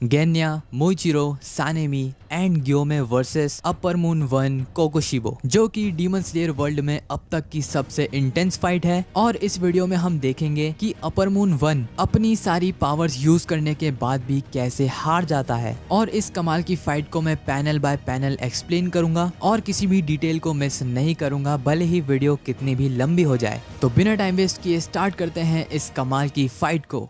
गेन्या, Muichiro, Sanemi and Gyomei versus upper moon 1 Kokushibo, जो कि demon slayer world में अब तक की सबसे इंटेंस फाइट है। और इस वीडियो में हम देखेंगे कि अपर मून 1 अपनी सारी पावर्स यूज करने के बाद भी कैसे हार जाता है। और इस कमाल की फाइट को मैं पैनल बाय पैनल एक्सप्लेन करूंगा और किसी भी डिटेल को मिस नहीं करूंगा, भले ही वीडियो कितनी भी लंबी हो जाए। तो बिना टाइम वेस्ट किए स्टार्ट करते हैं इस कमाल की फाइट को।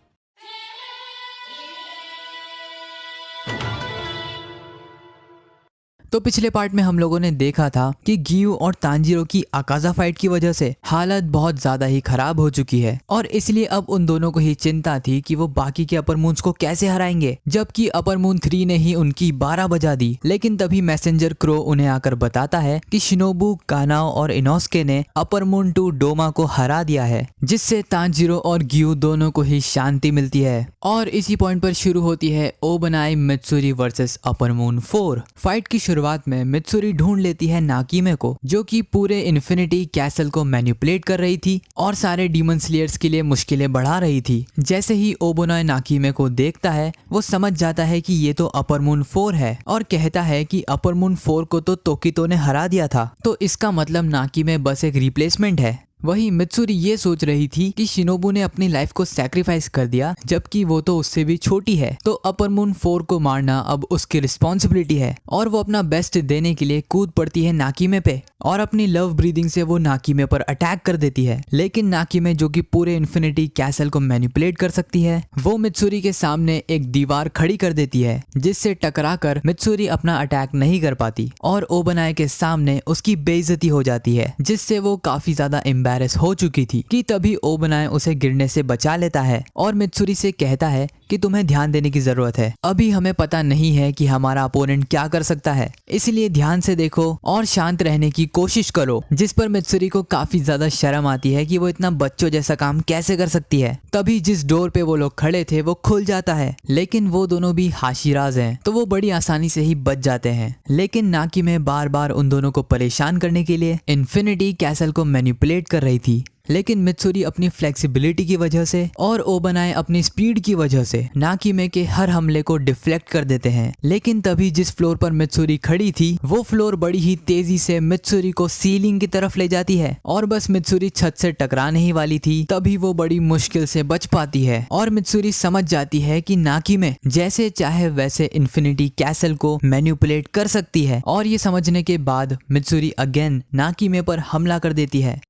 तो पिछले पार्ट में हम लोगों ने देखा था कि गियू और तांजीरो की अकाजा फाइट की वजह से हालत बहुत ज्यादा ही खराब हो चुकी है और इसलिए अब उन दोनों को ही चिंता थी कि वो बाकी के अपर मून्स को कैसे हराएंगे, जबकि अपर मून 3 ने ही उनकी 12 बजा दी। लेकिन तभी मैसेंजर क्रो उन्हें आकर बताता है कि शिनोबु, कानाओ और इनोस्के ने अपर मून 2 डोमा को हरा दिया है, जिससे तांजीरो और गियू दोनों को ही शांति मिलती है। और इसी पॉइंट पर शुरू होती है Obanai Mitsuri versus upper moon 4। Fight की शुरुआत में मित्सुरी ढूंढ लेती है नाकीमे को, जो कि पूरे इन्फिनिटी कैसल को मैनिपुलेट कर रही थी और सारे डीमन स्लेयर्स के लिए मुश्किलें बढ़ा रही थी। जैसे ही ओबोनाई नाकीमे को देखता है, वो समझ जाता है कि ये तो अपर मून 4 है और कहता है कि अपर मून 4 को तो तोकितो ने हरा दिया था, तो इसका मतलब नाकीमे बस एक रिप्लेसमेंट है। वहीं मित्सुरी ये सोच रही थी कि शिनोबु ने अपनी लाइफ को सैक्रिफाइस कर दिया, जबकि वो तो उससे भी छोटी है, तो अपर मून 4 को मारना अब उसकी रिस्पॉन्सिबिलिटी है। और वो अपना बेस्ट देने के लिए कूद पड़ती है नाकीमे पे और अपनी लव ब्रीदिंग से वो नाकीमे पर अटैक कर देती है। लेकिन नाकीमे, जो कि पूरे इन्फिनिटी कैसल को मैनिपुलेट कर सकती है, वो मित्सुरी के सामने एक दीवार खड़ी कर देती है, जिससे टकरा कर मित्सुरी अपना अटैक नहीं कर पाती और ओबनाई के सामने उसकी बेइज्जती हो जाती है, जिससे वो काफी ज्यादा एम्बैरेस हो चुकी थी। कि तभी ओबनाई उसे गिरने से बचा लेता है और मित्सुरी से कहता है कि तुम्हें ध्यान देने की जरूरत है, अभी हमें पता नहीं है कि हमारा अपोनेंट क्या कर सकता है, इसलिए ध्यान से देखो और शांत रहने की कोशिश करो। जिस पर मित्सुरी को काफी ज्यादा शर्म आती है कि वो इतना बच्चों जैसा काम कैसे कर सकती है। तभी जिस डोर पे वो लोग खड़े थे वो खुल जाता है, लेकिन वो दोनों भी हाशिराज हैं, तो वो बड़ी आसानी से ही बच जाते हैं। लेकिन नाकीमे बार बार उन दोनों को परेशान करने के लिए इन्फिनिटी कैसल को मैनिपुलेट कर रही थी। लेकिन मित्सुरी अपनी फ्लेक्सिबिलिटी की वजह से और ओबनाई अपनी स्पीड की वजह से नाकीमे के हर हमले को डिफ्लेक्ट कर देते हैं। लेकिन तभी जिस फ्लोर पर मित्सुरी खड़ी थी, वो फ्लोर बड़ी ही तेजी से मित्सुरी को सीलिंग की तरफ ले जाती है और बस मित्सुरी छत से टकराने ही वाली थी, तभी वो बड़ी मुश्किल से बच पाती है। और मित्सुरी समझ जाती है कि नाकीमे जैसे चाहे वैसे इन्फिनिटी कैसल को मैनिपुलेट कर सकती है। और ये समझने के बाद मित्सुरी अगेन नाकीमे पर हमला कर देती है।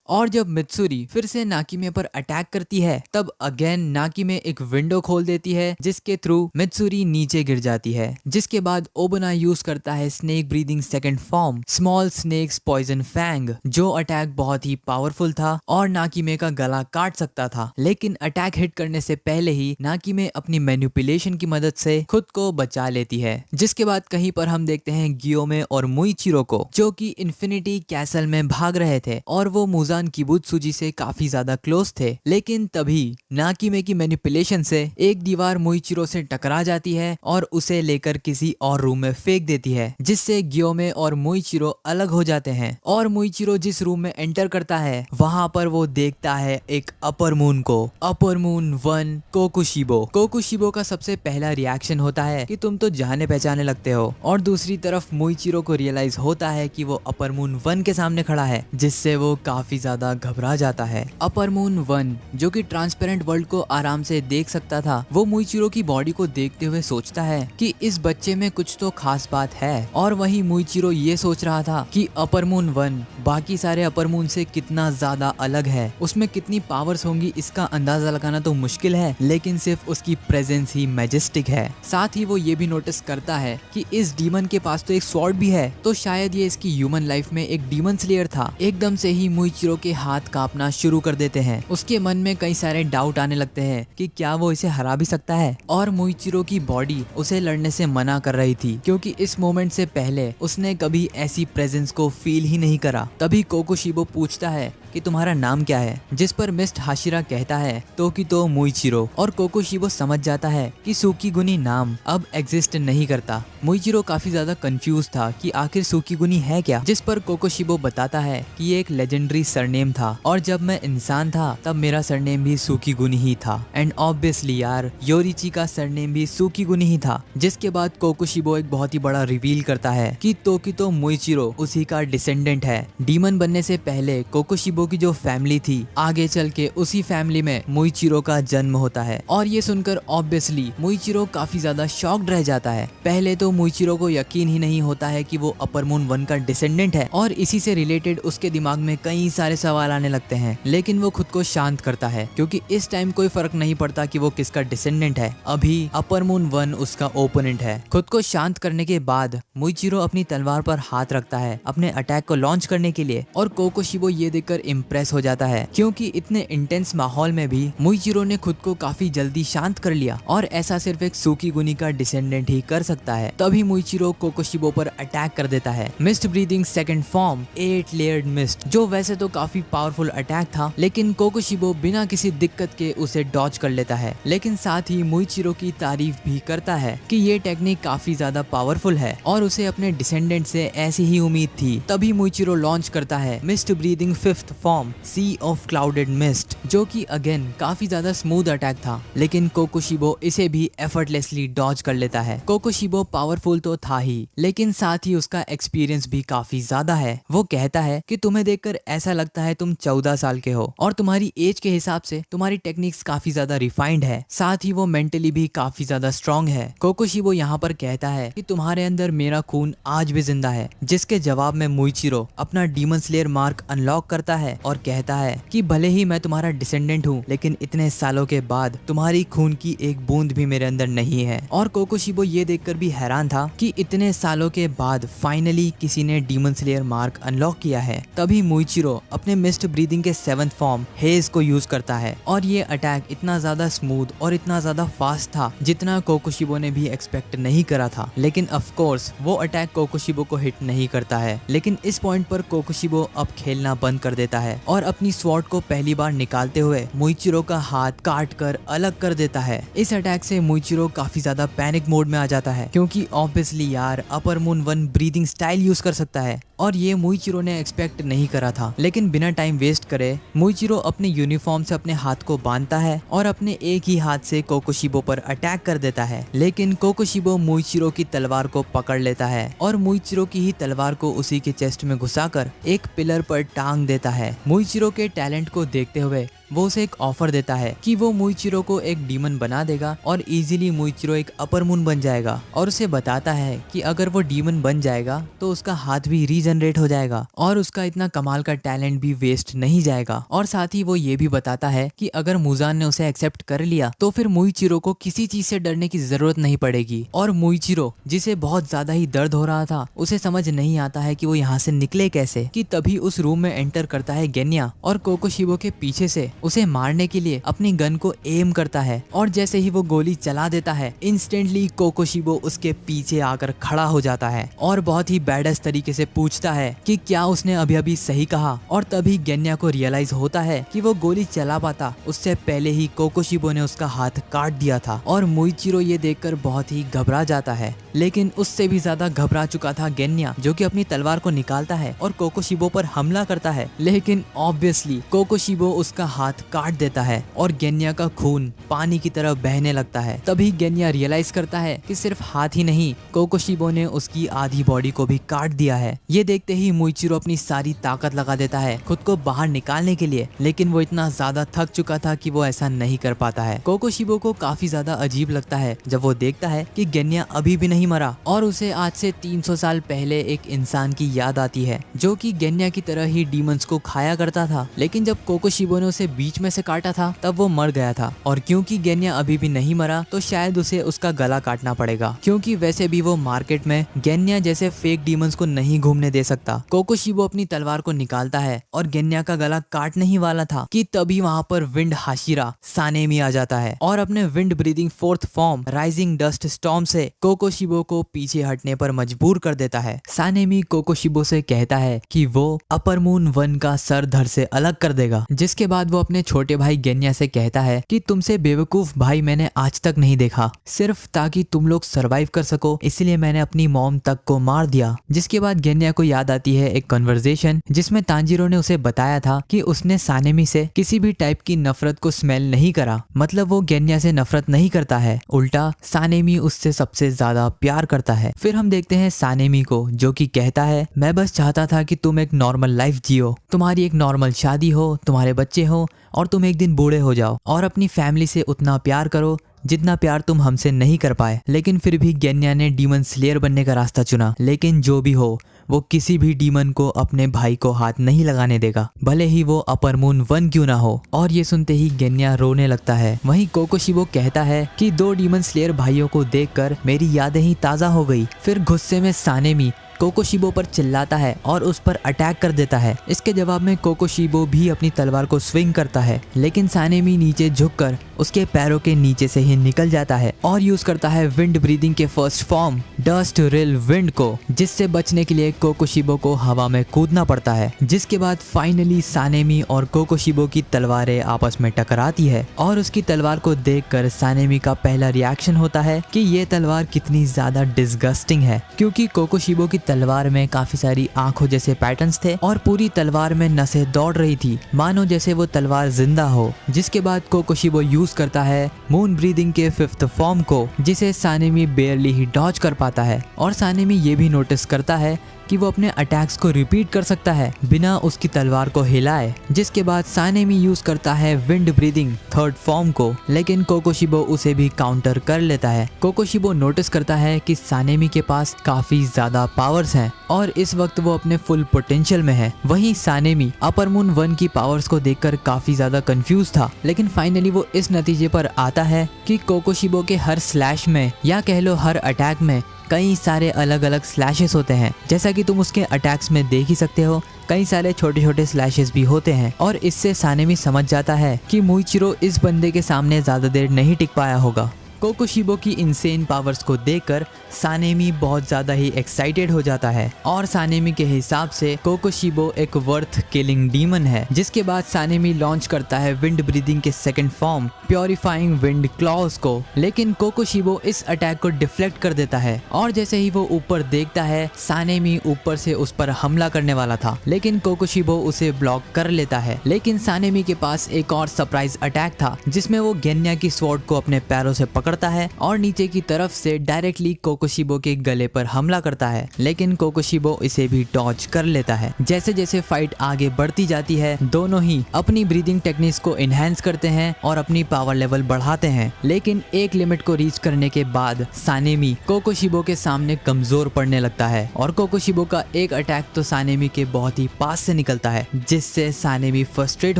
और जब मित्सुरी फिर से नाकीमे पर अटैक करती है, तब अगेन नाकीमे एक विंडो खोल देती है, जिसके थ्रू मित्सुरी नीचे गिर जाती है। जिसके बाद ओबनाई यूज करता है snake breathing second form small snakes poison fang, जो अटैक बहुत ही पावरफुल था और नाकीमे का गला काट सकता था। लेकिन अटैक हिट करने से पहले ही नाकीमे अपनी मैनिपुलेशन की मदद से खुद को बचा लेती है। जिसके बाद कहीं पर हम देखते हैं गियोमे और मोइचिरो को, जो कि इन्फिनिटी कैसल में भाग रहे थे और वो मुजान किबुत्सुजी से काफी ज्यादा क्लोज थे। लेकिन तभी नाकीमे की मैनिपुलेशन से एक दीवार मोइचिरो से टकरा जाती है और उसे लेकर किसी और रूम में फेंक देती है, जिससे गियोमे और मोइचिरो अलग हो जाते हैं। और मोइचिरो जिस रूम में एंटर करता है, वहां पर वो देखता है एक अपर मून को, अपर मून 1 कोकुशिबो। कोकुशिबो का सबसे पहला रिएक्शन होता है कि तुम तो जाने पहचाने लगते हो, और दूसरी तरफ मोइचिरो को रियलाइज होता है कि वो अपर मून 1 के सामने खड़ा है, जिससे वो काफी ज्यादा घबरा जाता है। अपर मून 1, जो कि ट्रांसपेरेंट वर्ल्ड को आराम से देख सकता था, वो मोइचिरो की बॉडी को देखते हुए सोचता है कि इस बच्चे में कुछ तो खास बात है। और वहीं मोइचिरो ये सोच रहा था कि अपर मून 1 बाकी सारे अपर मून से कितना ज्यादा अलग है, उसमें कितनी पावर्स होंगी इसका अंदाजा लगाना तो मुश्किल है, लेकिन सिर्फ उसकी प्रेजेंस ही मैजेस्टिक है। साथ ही वो ये भी नोटिस करता है कि इस डीमन के पास तो एक स्वॉर्ड भी है, तो शायद ये इसकी ह्यूमन लाइफ में एक डीमन स्लेयर था। एकदम से ही मोइचिरो के हाथ कांपना शुरू कर देते हैं। उसके मन में कई सारे डाउट आने लगते हैं कि क्या वो इसे हरा भी सकता है। और मोइचिरो की बॉडी उसे लड़ने से मना कर रही थी, क्योंकि इस मोमेंट से पहले उसने कभी ऐसी प्रेजेंस को फील ही नहीं करा। तभी कोकोशिबो पूछता है कि तुम्हारा नाम क्या है, जिस पर मिस्ट हाशिरा कहता है तोकितो मुइचिरो, और कोकोशिबो समझ जाता है कि सुकीगुनी नाम अब एग्जिस्ट नहीं करता। मुइचिरो काफी ज्यादा कंफ्यूज था कि आखिर सुकीगुनी है क्या, जिस पर कोकोशिबो बताता है कि ये एक लेजेंडरी सरनेम था और जब मैं इंसान था तब मेरा सरनेम भी सुकीगुनी ही था। एंड ऑब्वियसली यार योरिची का सरनेम भी सुकीगुनी ही था। जिसके बाद कोकोशिबो एक बहुत ही बड़ा रिवील करता है कि तोकितो मुइचिरो उसी का डिसेंडेंट है। डीमन बनने से पहले कोकोशिबो की जो फैमिली थी, आगे चल के उसी फैमिली में मुइचिरो का जन्म होता है। और ये सुनकर ऑब्वियसली मुइचिरो काफी ज्यादा शॉक्ड रह जाता है। पहले तो मुइचिरो को यकीन ही नहीं होता है कि वो अपर मून 1 का डिसेंडेंट है और इसी से रिलेटेड उसके दिमाग में कई सारे सवाल आने लगते हैं, लेकिन वो खुद को शांत करता है क्योंकि इस टाइम कोई फर्क नहीं पड़ता कि वो किसका डिसेंडेंट है, अभी अपर मून 1 उसका ओपोनेंट है। खुद को शांत करने के बाद मुइचिरो अपनी तलवार पर हाथ रखता है अपने अटैक को लॉन्च करने के लिए और कोकोशिबो ये देखकर इम्प्रेस हो जाता है क्योंकि इतने इंटेंस माहौल में भी मुइचिरो ने खुद को काफी जल्दी शांत कर लिया और ऐसा सिर्फ एक सुकीगुनी का डिसेंडेंट ही कर सकता है। तभी मुइचिरो कोकोशिबो पर अटैक कर देता है। Mist breathing second form 8 layered mist, जो वैसे तो काफी पावरफुल अटैक था, लेकिन कोकोशिबो बिना किसी दिक्कत के उसे डॉज कर लेता है। लेकिन साथ ही मुइचिरो की तारीफ भी करता है कि ये टेक्निक काफी ज्यादा पावरफुल है और उसे अपने डिसेंडेंट से ऐसी ही उम्मीद थी। तभी मुइचिरो लॉन्च करता है mist breathing 5th form sea of clouded mist, जो कि अगेन काफी ज्यादा स्मूथ अटैक था, लेकिन कोकोशिबो इसे भी एफर्टलेसली डॉज कर लेता है। कोकोशिबो पावरफुल तो था ही, लेकिन साथ ही उसका एक्सपीरियंस भी काफी ज्यादा है। वो कहता है कि तुम्हें देखकर ऐसा लगता है तुम 14 साल के हो और तुम्हारी एज के हिसाब से तुम्हारी टेक्निक्स काफी ज्यादा रिफाइंड है, साथ ही वो मेंटली भी काफी ज्यादा स्ट्रांग है। कोकोशिबो यहाँ पर कहता है कि तुम्हारे अंदर मेरा खून आज भी जिंदा है, जिसके जवाब में मुइचिरो अपना डीमन स्लेयर मार्क अनलॉक करता है और कहता है कि भले ही मैं तुम्हारा डिसेंडेंट हूँ, लेकिन इतने सालों के बाद तुम्हारी खून की एक बूंद भी मेरे अंदर नहीं है। और कोकोशिबो ये देखकर भी हैरान था कि इतने सालों के बाद फाइनली किसी ने डीमन स्लेयर मार्क अनलॉक किया है। तभी मुइचिरो अपने मिस्ट ब्रीदिंग के 7th फॉर्म हेज को यूज करता है और ये अटैक इतना ज्यादा स्मूथ और इतना ज्यादा फास्ट था जितना कोकोशिबो ने भी एक्सपेक्ट नहीं करा था। लेकिन ऑफ कोर्स वो अटैक कोकोशिबो को हिट नहीं करता है। लेकिन इस पॉइंट पर कोकोशिबो अब खेलना बंद कर देता है और अपनी स्वॉर्ड को पहली बार निकालते हुए मुइचिरो का हाथ काट कर अलग कर देता है। इस अटैक से मुइचिरो काफी ज्यादा पैनिक मोड में आ जाता है क्योंकि ऑब्वियसली यार अपर मून 1 ब्रीदिंग स्टाइल यूज कर सकता है और ये मुइचिरो ने एक्सपेक्ट नहीं करा था। लेकिन बिना टाइम वेस्ट करे मुइचिरो अपने यूनिफॉर्म से अपने हाथ को बांधता है और अपने एक ही हाथ से कोकोशिबो पर अटैक कर देता है। लेकिन कोकोशिबो मुइचिरो की तलवार को पकड़ लेता है और मुइचिरो की ही तलवार को उसी के चेस्ट में घुसाकर एक पिलर पर टांग देता है। मुइचिरो के टैलेंट को देखते हुए वो उसे एक ऑफर देता है कि वो मुइचिरो को एक डीमन बना देगा और इजीली मुइचिरो एक अपर मून बन जाएगा और उसे बताता है कि अगर वो डीमन बन जाएगा तो उसका हाथ भी रीजनरेट हो जाएगा और उसका इतना कमाल का टैलेंट भी वेस्ट नहीं जाएगा। और साथ ही वो ये भी बताता है कि अगर मुजान ने उसे एक्सेप्ट कर लिया तो फिर मुइचिरो को किसी चीज से डरने की जरूरत नहीं पड़ेगी। और मुइचिरो जिसे बहुत ज्यादा ही दर्द हो रहा था, उसे समझ नहीं आता है कि वो यहाँ से निकले कैसे, कि तभी उस रूम में एंटर करता है गेन्या और कोकोशिबो के पीछे से उसे मारने के लिए अपनी गन को एम करता है और जैसे ही वो गोली चला देता है इंस्टेंटली कोकोशिबो उसके पीछे आकर खड़ा हो जाता है और बहुत ही बैडस तरीके से पूछता है कि क्या उसने अभी अभी सही कहा। और तभी गेन्या को रियलाइज होता है कि वो गोली चला पाता उससे पहले ही कोकोशिबो ने उसका हाथ काट दिया था और मुइचिरो ये देखकर बहुत ही घबरा जाता है। लेकिन उससे भी ज्यादा घबरा चुका था गेन्या, जो कि अपनी तलवार को निकालता है और कोकोशिबो पर हमला करता है। लेकिन ऑब्वियसली कोकोशिबो उसका हाथ काट देता है और गेन्या का खून पानी की तरह बहने लगता है। तभी गेन्या रियलाइज करता है कि सिर्फ हाथ ही नहीं, कोकोशिबो ने उसकी आधी बॉडी को भी काट दिया है। ये देखते ही मुइचिरो अपनी सारी ताकत लगा देता है खुद को बाहर निकालने के लिए, लेकिन वो इतना ज्यादा थक चुका था कि वो ऐसा नहीं कर पाता है। कोकोशिबो को काफी ज्यादा अजीब लगता है जब वो देखता है कि गेन्या अभी भी नहीं मरा और उसे आज से 300 साल पहले एक इंसान की याद आती है जो कि गेन्या की तरह ही डीमंस को खाया करता था। लेकिन जब कोकोशिबो ने उसे बीच में से काटा था तब वो मर गया था, और क्योंकि गेन्या अभी भी नहीं मरा तो शायद उसे उसका गला काटना पड़ेगा, क्योंकि वैसे भी वो मार्केट में गेन्या जैसे फेक डीमंस को नहीं घूमने दे सकता। कोकोशिबो अपनी तलवार को निकालता है और गेन्या का गला काटने ही वाला था कि तभी वहाँ पर विंड हाशिरा सानेमी आ जाता है और अपने wind breathing fourth form rising dust storm से कोकोशिबो को पीछे हटने पर मजबूर कर देता है। सानेमी कोकोशिबो से कहता है कि वो अपर मून 1 का सर धड़ से अलग कर देगा, जिसके बाद वो अपने छोटे भाई गेन्या से कहता है कि तुमसे बेवकूफ भाई मैंने आज तक नहीं देखा, सिर्फ ताकि तुम लोग सरवाइव कर सको इसलिए मैंने अपनी मॉम तक को मार दिया। जिसके बाद गेन्या को याद आती है एक कन्वर्सेशन जिसमें तांजीरो ने उसे बताया था कि उसने सानेमी से किसी भी टाइप की नफरत को स्मेल नहीं करा, मतलब वो गेन्या से नफरत नहीं करता है, उल्टा सानेमी उससे सबसे ज्यादा प्यार करता है। फिर हम देखते हैं सानेमी को जो कि कहता है मैं बस चाहता था कि तुम एक नॉर्मल लाइफ जियो, तुम्हारी एक नॉर्मल शादी हो, तुम्हारे बच्चे हो और तुम एक दिन बूढ़े हो जाओ और अपनी फैमिली से उतना प्यार करो जितना प्यार तुम हमसे नहीं कर पाए। लेकिन फिर भी गेन्या ने डीमन स्लेयर बनने का रास्ता चुना। लेकिन जो भी हो वो किसी भी डीमन को अपने भाई को हाथ नहीं लगाने देगा, भले ही वो अपर मून 1 क्यों ना हो। और ये सुनते ही गेन्या रोने लगता है। वहीं कोकोशिबो कहता है कि 2 डीमन स्लेयर भाइयों को देखकर मेरी यादें ही ताजा हो गई। फिर गुस्से में सानेमी कोकोशिबो पर चिल्लाता है और उस पर अटैक कर देता है। इसके जवाब में कोकोशिबो भी अपनी तलवार को स्विंग करता है, लेकिन सानेमी नीचे झुककर उसके पैरों के नीचे से ही निकल जाता है और यूज करता है विंड ब्रीदिंग के फर्स्ट फॉर्म डस्ट रिल विंड को, जिससे बचने के लिए कोकोशिबो को हवा में कूदना पड़ता है। जिसके बाद फाइनली सानेमी और कोकोशिबो की तलवारें आपस में टकराती है और उसकी तलवार को देखकर सानेमी का पहला रिएक्शन होता है कि ये तलवार कितनी ज्यादा डिस्गस्टिंग है, क्योंकि कोकोशिबो की तलवार में काफी सारी आंखों जैसे पैटर्न्स थे और पूरी तलवार में नसें दौड़ रही थी, मानो जैसे वो तलवार जिंदा हो। जिसके बाद कोकोशिबो यूज करता है मून ब्रीदिंग के 5th फॉर्म को, जिसे सानेमी बेयरली ही डॉज कर पाता है। और सानेमी ये भी नोटिस करता है कि वो अपने अटैक्स को रिपीट कर सकता है बिना उसकी तलवार को हिलाए। जिसके बाद सानेमी यूज करता है विंड ब्रीदिंग 3rd फॉर्म को, लेकिन कोकोशिबो उसे भी काउंटर कर लेता है। कोकोशिबो नोटिस करता है कि सानेमी के पास काफी ज्यादा पावर्स हैं और इस वक्त वो अपने फुल पोटेंशियल में है। वहीं सानेमी अपर मून 1 की पावर्स को देखकर काफी ज्यादा कंफ्यूज था, लेकिन फाइनली वो इस नतीजे पर आता है कि कोकोशिबो के हर स्लैश में या कह लो हर अटैक में कई सारे अलग अलग स्लैशेस होते हैं। जैसा कि तुम उसके अटैक्स में देख ही सकते हो, कई सारे छोटे छोटे स्लैशेस भी होते हैं। और इससे सानेमी समझ जाता है कि मुइचिरो इस बंदे के सामने ज्यादा देर नहीं टिक पाया होगा। कोकोशिबो की इनसेन पावर्स को देखकर सानेमी बहुत ज्यादा ही एक्साइटेड हो जाता है और सानेमी के हिसाब से कोकोशिबो एक वर्थ किलिंग डीमन है। जिसके बाद सानेमी लॉन्च करता है विंड ब्रीदिंग के 2nd form purifying wind clause को, लेकिन कोकोशिबो इस अटैक को डिफ्लेक्ट कर देता है और जैसे ही वो ऊपर देखता है सानेमी ऊपर से उस पर हमला करने वाला था, लेकिन कोकोशिबो उसे ब्लॉक कर लेता है। लेकिन सानेमी के पास एक और सरप्राइज अटैक था जिसमें वो गेन्या की स्वॉर्ड को अपने पैरों से पकड़ता है और नीचे की तरफ से डायरेक्टली कोकोशिबो के गले पर हमला करता है, लेकिन कोकोशिबो इसे भी डॉज कर लेता है। जैसे जैसे फाइट आगे बढ़ती जाती है दोनों ही अपनी ब्रीदिंग टेक्निक्स को एनहांस करते हैं और अपनी पावर लेवल बढ़ाते हैं, लेकिन एक लिमिट को रीच करने के बाद सानेमी कोकोशिबो के सामने कमजोर पड़ने लगता है और कोकोशिबो का एक अटैक तो सानेमी के बहुत ही पास से निकलता है, जिससे सानेमी फ्रस्ट्रेट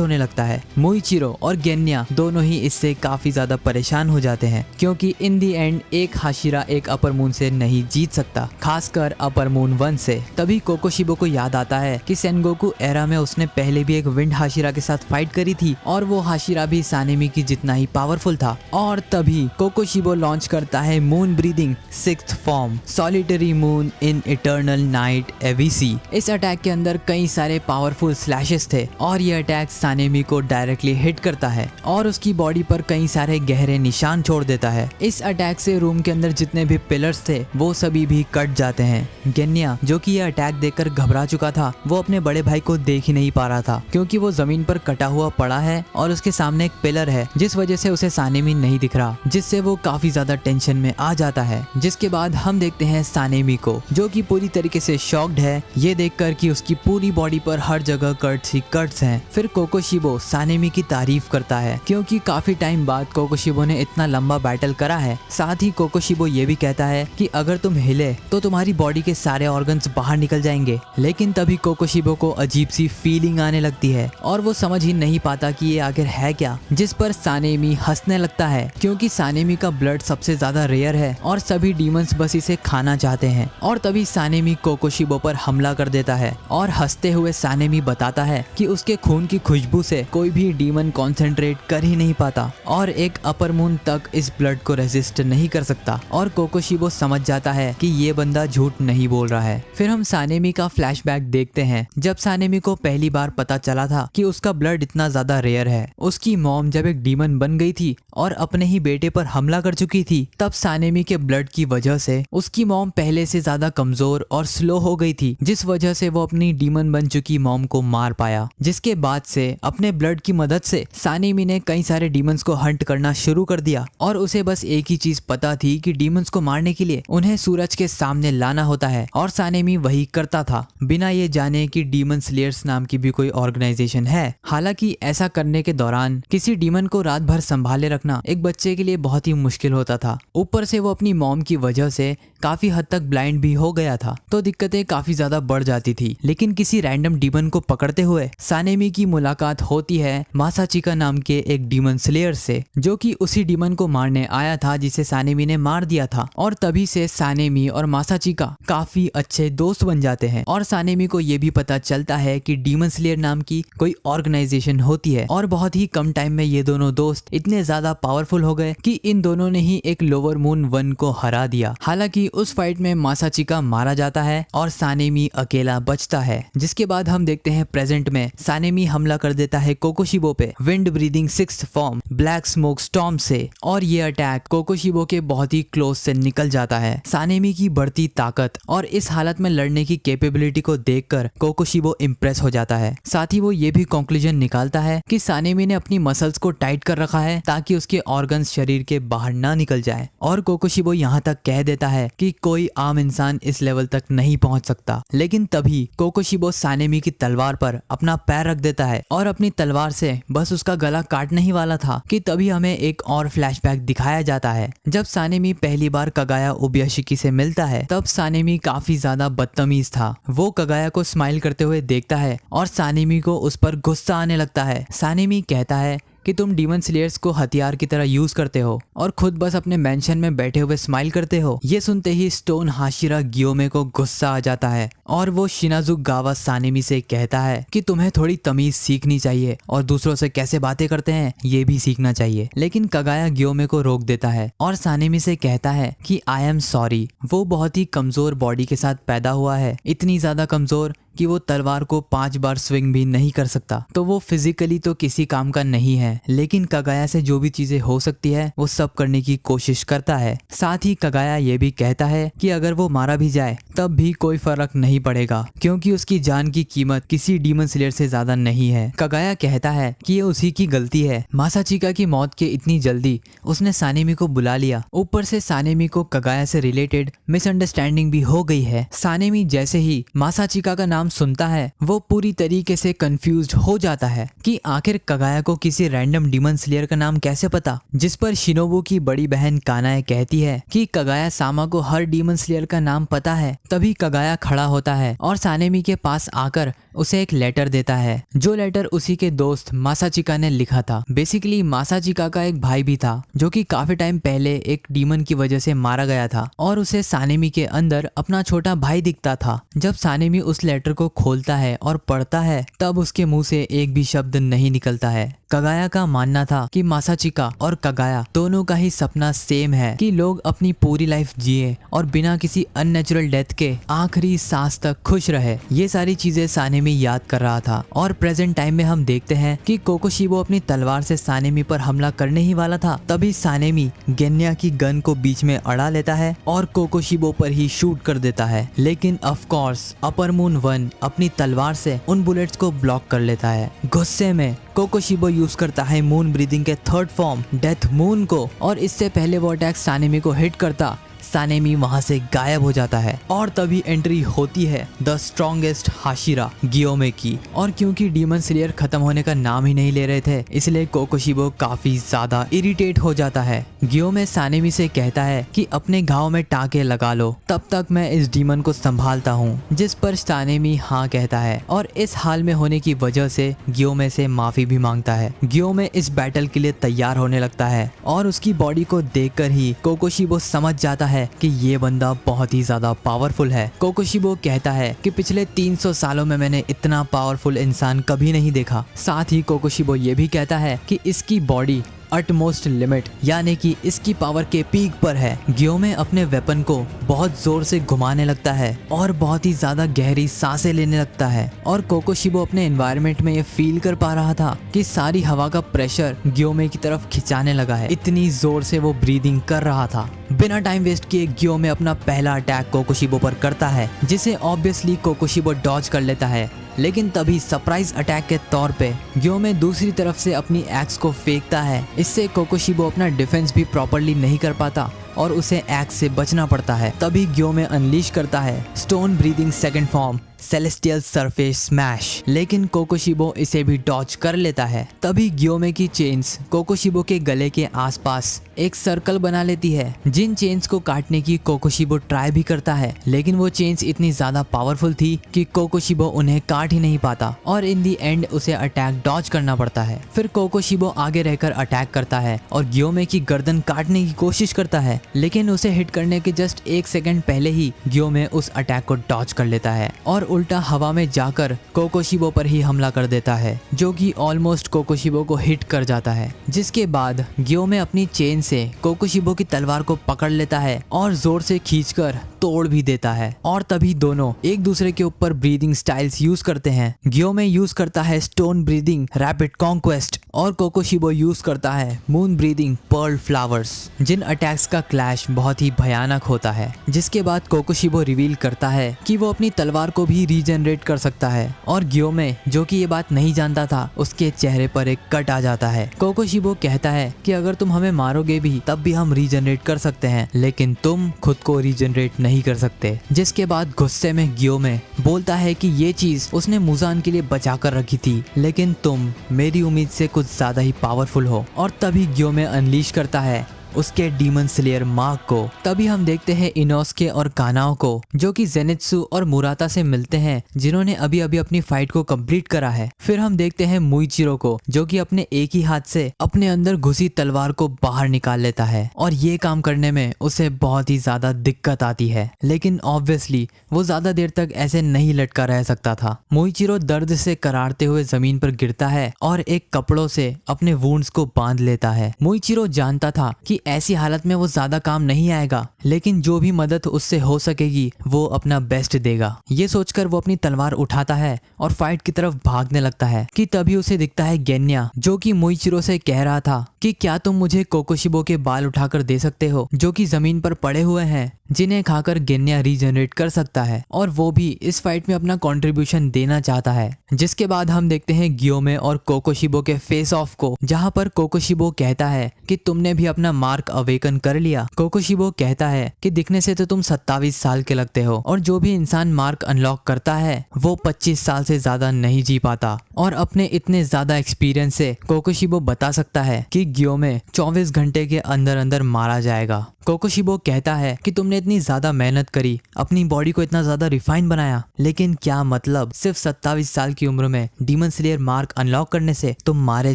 होने लगता है। मुइचिरो और गेन्या दोनों ही इससे काफी ज्यादा परेशान हो जाते हैं, क्योंकि इन दी एंड एक हाशिरा एक अपर मून से नहीं जीत सकता, खासकर अपर मून 1 से। तभी कोकोशिबो को याद आता है कि सेनगोकू एरा में उसने पहले भी एक विंड हाशिरा के साथ फाइट करी थी और वो हाशिरा भी सानेमी की जितना ही पावरफुल था। और तभी कोकोशिबो लॉन्च करता है moon breathing 6th form solitary moon in eternal night AVC. इस अटैक के अंदर कई सारे पावरफुल स्लैशेस थे और ये अटैक सानेमी को डायरेक्टली हिट करता है और उसकी बॉडी पर कई सारे गहरे निशान छोड़ देता है। इस अटैक से रूम के अंदर जितने भी पिलर्स थे वो सभी भी कट जाते हैं। गेन्या जो कि ये अटैक देखकर घबरा चुका था, वो अपने बड़े भाई को देख ही नहीं पा रहा था क्योंकि वो जमीन पर कटा हुआ पड़ा है और उसके सामने एक पिलर है जिस वजह से उसे सानेमी नहीं दिख रहा, जिससे वो काफी ज्यादा टेंशन में आ जाता है। जिसके बाद हम देखते हैं सानेमी को जो कि पूरी तरीके से शॉक्ड है ये देखकर कि उसकी पूरी बॉडी पर हर जगह कट्स ही कट्स हैं। फिर कोकोशिबो सानेमी की तारीफ करता है क्योंकि काफी टाइम बाद कोकोशिबो ने इतना लंबा वाइटल करा है। साथ ही कोकोशिबो ये भी कहता है कि अगर तुम हिले तो तुम्हारी बॉडी के सारे ऑर्गन्स बाहर निकल जाएंगे। लेकिन तभी कोकोशिबो को अजीब सी फीलिंग आने लगती है और वो समझ ही नहीं पाता कि ये आखिर है क्या, जिस पर सानेमी हंसने लगता है क्योंकि सानेमी का ब्लड सबसे ज्यादा रेयर है और सभी डीमंस बस इसे खाना चाहते हैं। और तभी सानेमी कोकोशिबो पर हमला कर देता है और हंसते हुए सानेमी बताता है कि उसके खून की खुशबू से कोई भी डीमन कॉन्सेंट्रेट कर ही नहीं पाता और एक अपर मून तक इस ब्लड को रेजिस्ट नहीं कर सकता। और कोकोशिबो समझ जाता है कि ये बंदा झूठ नहीं बोल रहा है। फिर हम सानेमी का फ्लैशबैक देखते हैं जब सानेमी को पहली बार पता चला था कि उसका ब्लड इतना ज्यादा रेयर है। उसकी मॉम जब एक डीमन बन गई थी और अपने ही बेटे पर हमला कर चुकी थी, तब सानेमी के ब्लड की वजह से उसकी मॉम पहले से ज्यादा कमजोर और स्लो हो गई थी, जिस वजह से वो अपनी डीमन बन चुकी मॉम को मार पाया। जिसके बाद से अपने ब्लड की मदद से सानेमी ने कई सारे डीमंस को हंट करना शुरू कर दिया और उसे बस एक ही चीज पता थी कि डीमंस को मारने के लिए उन्हें सूरज के सामने लाना होता है और सानेमी वही करता था, बिना ये जाने कि डीमन स्लेयर्स नाम की भी कोई ऑर्गेनाइजेशन है। हालांकि ऐसा करने के दौरान किसी डीमन को रात भर संभाले रखना एक बच्चे के लिए बहुत ही मुश्किल होता था। ऊपर से वो अपनी मॉम की वजह से काफी हद तक ब्लाइंड भी हो गया था, तो दिक्कतें काफी ज्यादा बढ़ जाती थी। लेकिन किसी रैंडम डीमन को पकड़ते हुए सानेमी की मुलाकात होती है मासाचिका नाम के एक डीमन स्लेयर से, जो कि उसी डीमन को मारने आया था जिसे सानेमी ने मार दिया था। और तभी से सानेमी और मासाचिका काफी अच्छे दोस्त बन जाते हैं और सानेमी को ये भी पता चलता है कि डीमन स्लेयर नाम की कोई ऑर्गेनाइजेशन होती है। और बहुत ही कम टाइम में ये दोनों दोस्त इतने ज्यादा पावरफुल हो गए कि इन दोनों ने ही एक लोअर मून 1 को हरा दिया। हालांकि उस फाइट में मासाचिका मारा जाता है और सानेमी अकेला बचता है। जिसके बाद हम देखते हैं प्रेजेंट में सानेमी हमला कर देता है कोकोशिबो पे wind breathing 6th form black smoke storm से, और ये अटैक कोकोशिबो के बहुत ही क्लोज से निकल जाता है। सानेमी की बढ़ती ताकत और इस हालत में लड़ने की कैपेबिलिटी को देखकर कोकोशिबो इम्प्रेस हो जाता है। साथ ही वो ये भी कंक्लूजन निकालता है कि सानेमी ने अपनी मसल्स को टाइट कर रखा है ताकि उसके ऑर्गन्स शरीर के बाहर ना निकल जाए। और कोकोशिबो यहाँ तक कह देता है कि कोई आम इंसान इस लेवल तक नहीं पहुंच सकता। लेकिन तभी कोकोशिबो सानेमी की तलवार पर अपना पैर रख देता है और अपनी तलवार से बस उसका गला काटने ही वाला था कि तभी हमें एक और फ्लैशबैक दिखाया जाता है। जब सानेमी पहली बार कगाया ओबयाशिकी से मिलता है तब सानेमी काफी ज्यादा बदतमीज था। वो कगाया को स्माइल करते हुए देखता है और सानेमी को उस पर गुस्सा आने लगता है। सानेमी कहता है कि तुम डीमन स्लेयर्स को हथियार की तरह यूज करते हो और खुद बस अपने मेंशन में बैठे हुए स्माइल करते हो। ये सुनते ही स्टोन हाशिरा गियोमे को गुस्सा आ जाता है और वो शिनाजुगावा सानेमी से कहता है कि तुम्हें थोड़ी तमीज सीखनी चाहिए और दूसरों से कैसे बातें करते हैं ये भी सीखना चाहिए। लेकिन कगाया गियोमे को रोक देता है और सानेमी से कहता है कि आई एम सॉरी। वो बहुत ही कमजोर बॉडी के साथ पैदा हुआ है, इतनी ज्यादा कमजोर कि वो तलवार को 5 बार स्विंग भी नहीं कर सकता, तो वो फिजिकली तो किसी काम का नहीं है। लेकिन कगाया से जो भी चीजें हो सकती है वो सब करने की कोशिश करता है। साथ ही कगाया ये भी कहता है कि अगर वो मारा भी जाए तब भी कोई फर्क नहीं पड़ेगा क्योंकि उसकी जान की कीमत किसी डीमन स्लेयर से ज्यादा नहीं है। कगाया कहता है कि ये उसी की गलती है, मासाचिका की मौत के इतनी जल्दी उसने सानेमी को बुला लिया। ऊपर से सानेमी को कगाया से रिलेटेड मिसअंडरस्टैंडिंग भी हो गई है। सानेमी जैसे ही मासाचिका का नाम सुनता है वो पूरी तरीके से कंफ्यूज्ड हो जाता है कि आखिर कगाया को किसी रैंडम डीमन स्लेयर का नाम कैसे पता। जिस पर शिनोबु की बड़ी बहन कानाए कहती है कि कगाया सामा को हर डीमन स्लेयर का नाम पता है। तभी कगाया खड़ा होता है और सानेमी के पास आकर उसे एक लेटर देता है, जो लेटर उसी के दोस्त मासाचिका ने लिखा था। बेसिकली मासाचिका का एक भाई भी था जो कि काफी टाइम पहले एक डीमन की वजह से मारा गया था और उसे सानेमी के अंदर अपना छोटा भाई दिखता था। जब सानेमी उस लेटर को खोलता है और पढ़ता है तब उसके मुंह से एक भी शब्द नहीं निकलता है। कगाया का मानना था कि मासाचिका और कगाया दोनों का ही सपना सेम है कि लोग अपनी पूरी लाइफ जिए और बिना किसी अननेचुरल डेथ के आखिरी सांस तक खुश रहे। ये सारी चीजें सानेमी याद कर रहा था और प्रेजेंट टाइम में हम देखते हैं कि कोकोशिबो अपनी तलवार से सानेमी पर हमला करने ही वाला था। तभी सानेमी गेन्या की गन को बीच में अड़ा लेता है और कोकोशिबो पर ही शूट कर देता है। लेकिन ऑफ कोर्स अपर मून 1 अपनी तलवार से उन बुलेट्स को ब्लॉक कर लेता है। गुस्से में कोकोशिबो यूज करता है मून ब्रीदिंग के 3rd फॉर्म डेथ मून को और इससे पहले वो अटैक सानेमी को हिट करता सानेमी वहाँ से गायब हो जाता है और तभी एंट्री होती है द स्ट्रॉन्गेस्ट हाशिरा गियोमे की। और क्योंकि डीमन स्लेयर खत्म होने का नाम ही नहीं ले रहे थे, इसलिए कोकोशिबो काफी ज्यादा इरिटेट हो जाता है। गियोमे सानेमी से कहता है कि अपने घाव में टाके लगा लो, तब तक मैं इस डीमन को संभालता हूँ, जिस पर सानेमी हाँ कहता है और इस हाल में होने की वजह से गियोमे से माफी भी मांगता है। गियोमे इस बैटल के लिए तैयार होने लगता है और उसकी बॉडी को देखकर ही कोकोशिबो समझ जाता है कि ये बंदा बहुत ही ज्यादा पावरफुल है। कोकोशिबो कहता है कि पिछले 300 सालों में मैंने इतना पावरफुल इंसान कभी नहीं देखा। साथ ही कोकोशिबो ये भी कहता है कि इसकी बॉडी अटमोस्ट लिमिट यानी कि इसकी पावर के पीक पर है। गियोमे अपने वेपन को बहुत जोर से घुमाने लगता है और बहुत ही ज्यादा गहरी सांसें लेने लगता है और कोकोशिबो अपने एनवायरनमेंट में ये फील कर पा रहा था कि सारी हवा का प्रेशर गियोमे की तरफ खिंचाने लगा है, इतनी जोर से वो ब्रीदिंग कर रहा था। बिना टाइम वेस्ट किए गियोमे अपना पहला अटैक कोकोशिबो पर करता है, जिसे ऑब्वियसली कोकोशिबो डॉज कर लेता है। लेकिन तभी सरप्राइज अटैक के तौर पे गियोमे दूसरी तरफ से अपनी एक्स को फेंकता है। इससे कोकोशिबो अपना डिफेंस भी प्रॉपर्ली नहीं कर पाता और उसे एक्स से बचना पड़ता है। तभी गियोमे अनलीश करता है stone breathing second form celestial surface smash, लेकिन कोकोशिबो इसे भी डॉज कर लेता है। तभी गियोमे की चेन्स कोकोशिबो के गले के आसपास एक सर्कल बना लेती है। जिन चेन्स को काटने की कोकोशिबो ट्राई भी करता है, लेकिन वो चेन्स इतनी ज्यादा पावरफुल थी कि कोकोशिबो उन्हें काट ही नहीं पाता और इन दी एंड उसे अटैक डॉज करना पड़ता है। फिर कोकोशिबो आगे रहकर अटैक करता है और गियोमे की गर्दन काटने की कोशिश करता है, लेकिन उसे हिट करने के जस्ट 1 सेकंड पहले ही गियोमे उस अटैक को डॉज कर लेता है और उल्टा हवा में जाकर कोकोशिबो पर ही हमला कर देता है, जो कि ऑलमोस्ट कोकोशिबो को हिट कर जाता है। जिसके बाद गियोमे अपनी चेन से कोकोशिबो की तलवार को पकड़ लेता है और जोर से खींचकर तोड़ भी देता है और तभी दोनों एक दूसरे के ऊपर ब्रीदिंग स्टाइल्स यूज करते हैं। गियोमे यूज करता है स्टोन ब्रीदिंग रैपिड कॉन्क्वेस्ट और कोकोशिबो यूज करता है मून ब्रीदिंग पर्ल फ्लावर्स। जिन अटैक्स का क्लैश बहुत ही भयानक होता है, जिसके बाद कोकोशिबो रिवील करता है कि वो अपनी तलवार को भी रीजनरेट कर सकता है और गियोमे, जो कि ये बात नहीं जानता था, उसके चेहरे पर एक कट आ जाता है। कोकोशिबो कहता है कि अगर तुम हमें मारोगे भी तब भी हम रीजनरेट कर सकते हैं, लेकिन तुम खुद को रीजनरेट नहीं कर सकते। जिसके बाद गुस्से में गियोमे बोलता है कि ये चीज उसने मुजान के लिए बचा कर रखी थी, लेकिन तुम मेरी उम्मीद से कुछ ज्यादा ही पावरफुल हो। और तभी गियोमे अनलीश करता है उसके डीमन स्लेयर मार्क को। तभी हम देखते हैं इनोस्के और कानाओ को, जो कि जेनित्सु और मुराता से मिलते हैं, जिन्होंने अभी अभी अपनी फाइट को कंप्लीट करा है। फिर हम देखते हैं मुइचिरो को, जो कि अपने एक ही हाथ से अपने अंदर घुसी तलवार को बाहर निकाल लेता है और ये काम करने में उसे बहुत ही ज्यादा दिक्कत आती है, लेकिन ऑब्वियसली वो ज्यादा देर तक ऐसे नहीं लटका रह सकता था। मुइचिरो दर्द से करारते हुए जमीन पर गिरता है और एक कपड़ों से अपने वुंड्स को बांध लेता है। मुइचिरो जानता था कि ऐसी हालत में वो ज्यादा काम नहीं आएगा, लेकिन जो भी मदद उससे हो सकेगी वो अपना बेस्ट देगा। ये सोचकर वो अपनी तलवार उठाता है और फाइट की तरफ भागने लगता है कि तभी उसे दिखता है गेन्या, जो कि मुइचिरो से कह रहा था कि क्या तुम मुझे कोकोशिबो के बाल उठाकर दे सकते हो, जो कि जमीन पर पड़े हुए हैं, जिन्हें खाकर गेन्या रीजनरेट कर सकता है और वो भी इस फाइट में अपना कंट्रीब्यूशन देना चाहता है। जिसके बाद हम देखते हैं गियोमे और कोकोशिबो के फेस ऑफ को, जहां पर कोकोशिबो कहता है कि तुमने भी अपना मार्क अवेकन कर लिया। कोकोशिबो कहता है कि दिखने से तो तुम 27 साल के लगते हो और जो भी इंसान मार्क अनलॉक करता है वो 25 साल से ज्यादा नहीं जी पाता। और अपने इतने ज्यादा एक्सपीरियंस से कोकोशिबो बता सकता है कि गियोमे 24 घंटे के अंदर अंदर मारा जाएगा। कोकोशिबो कहता है कि तुमने इतनी ज्यादा मेहनत करी, अपनी बॉडी को इतना ज्यादा रिफाइन बनाया, लेकिन क्या मतलब सिर्फ 27 साल की उम्र में डीमन स्लेयर मार्क अनलॉक करने से तुम मारे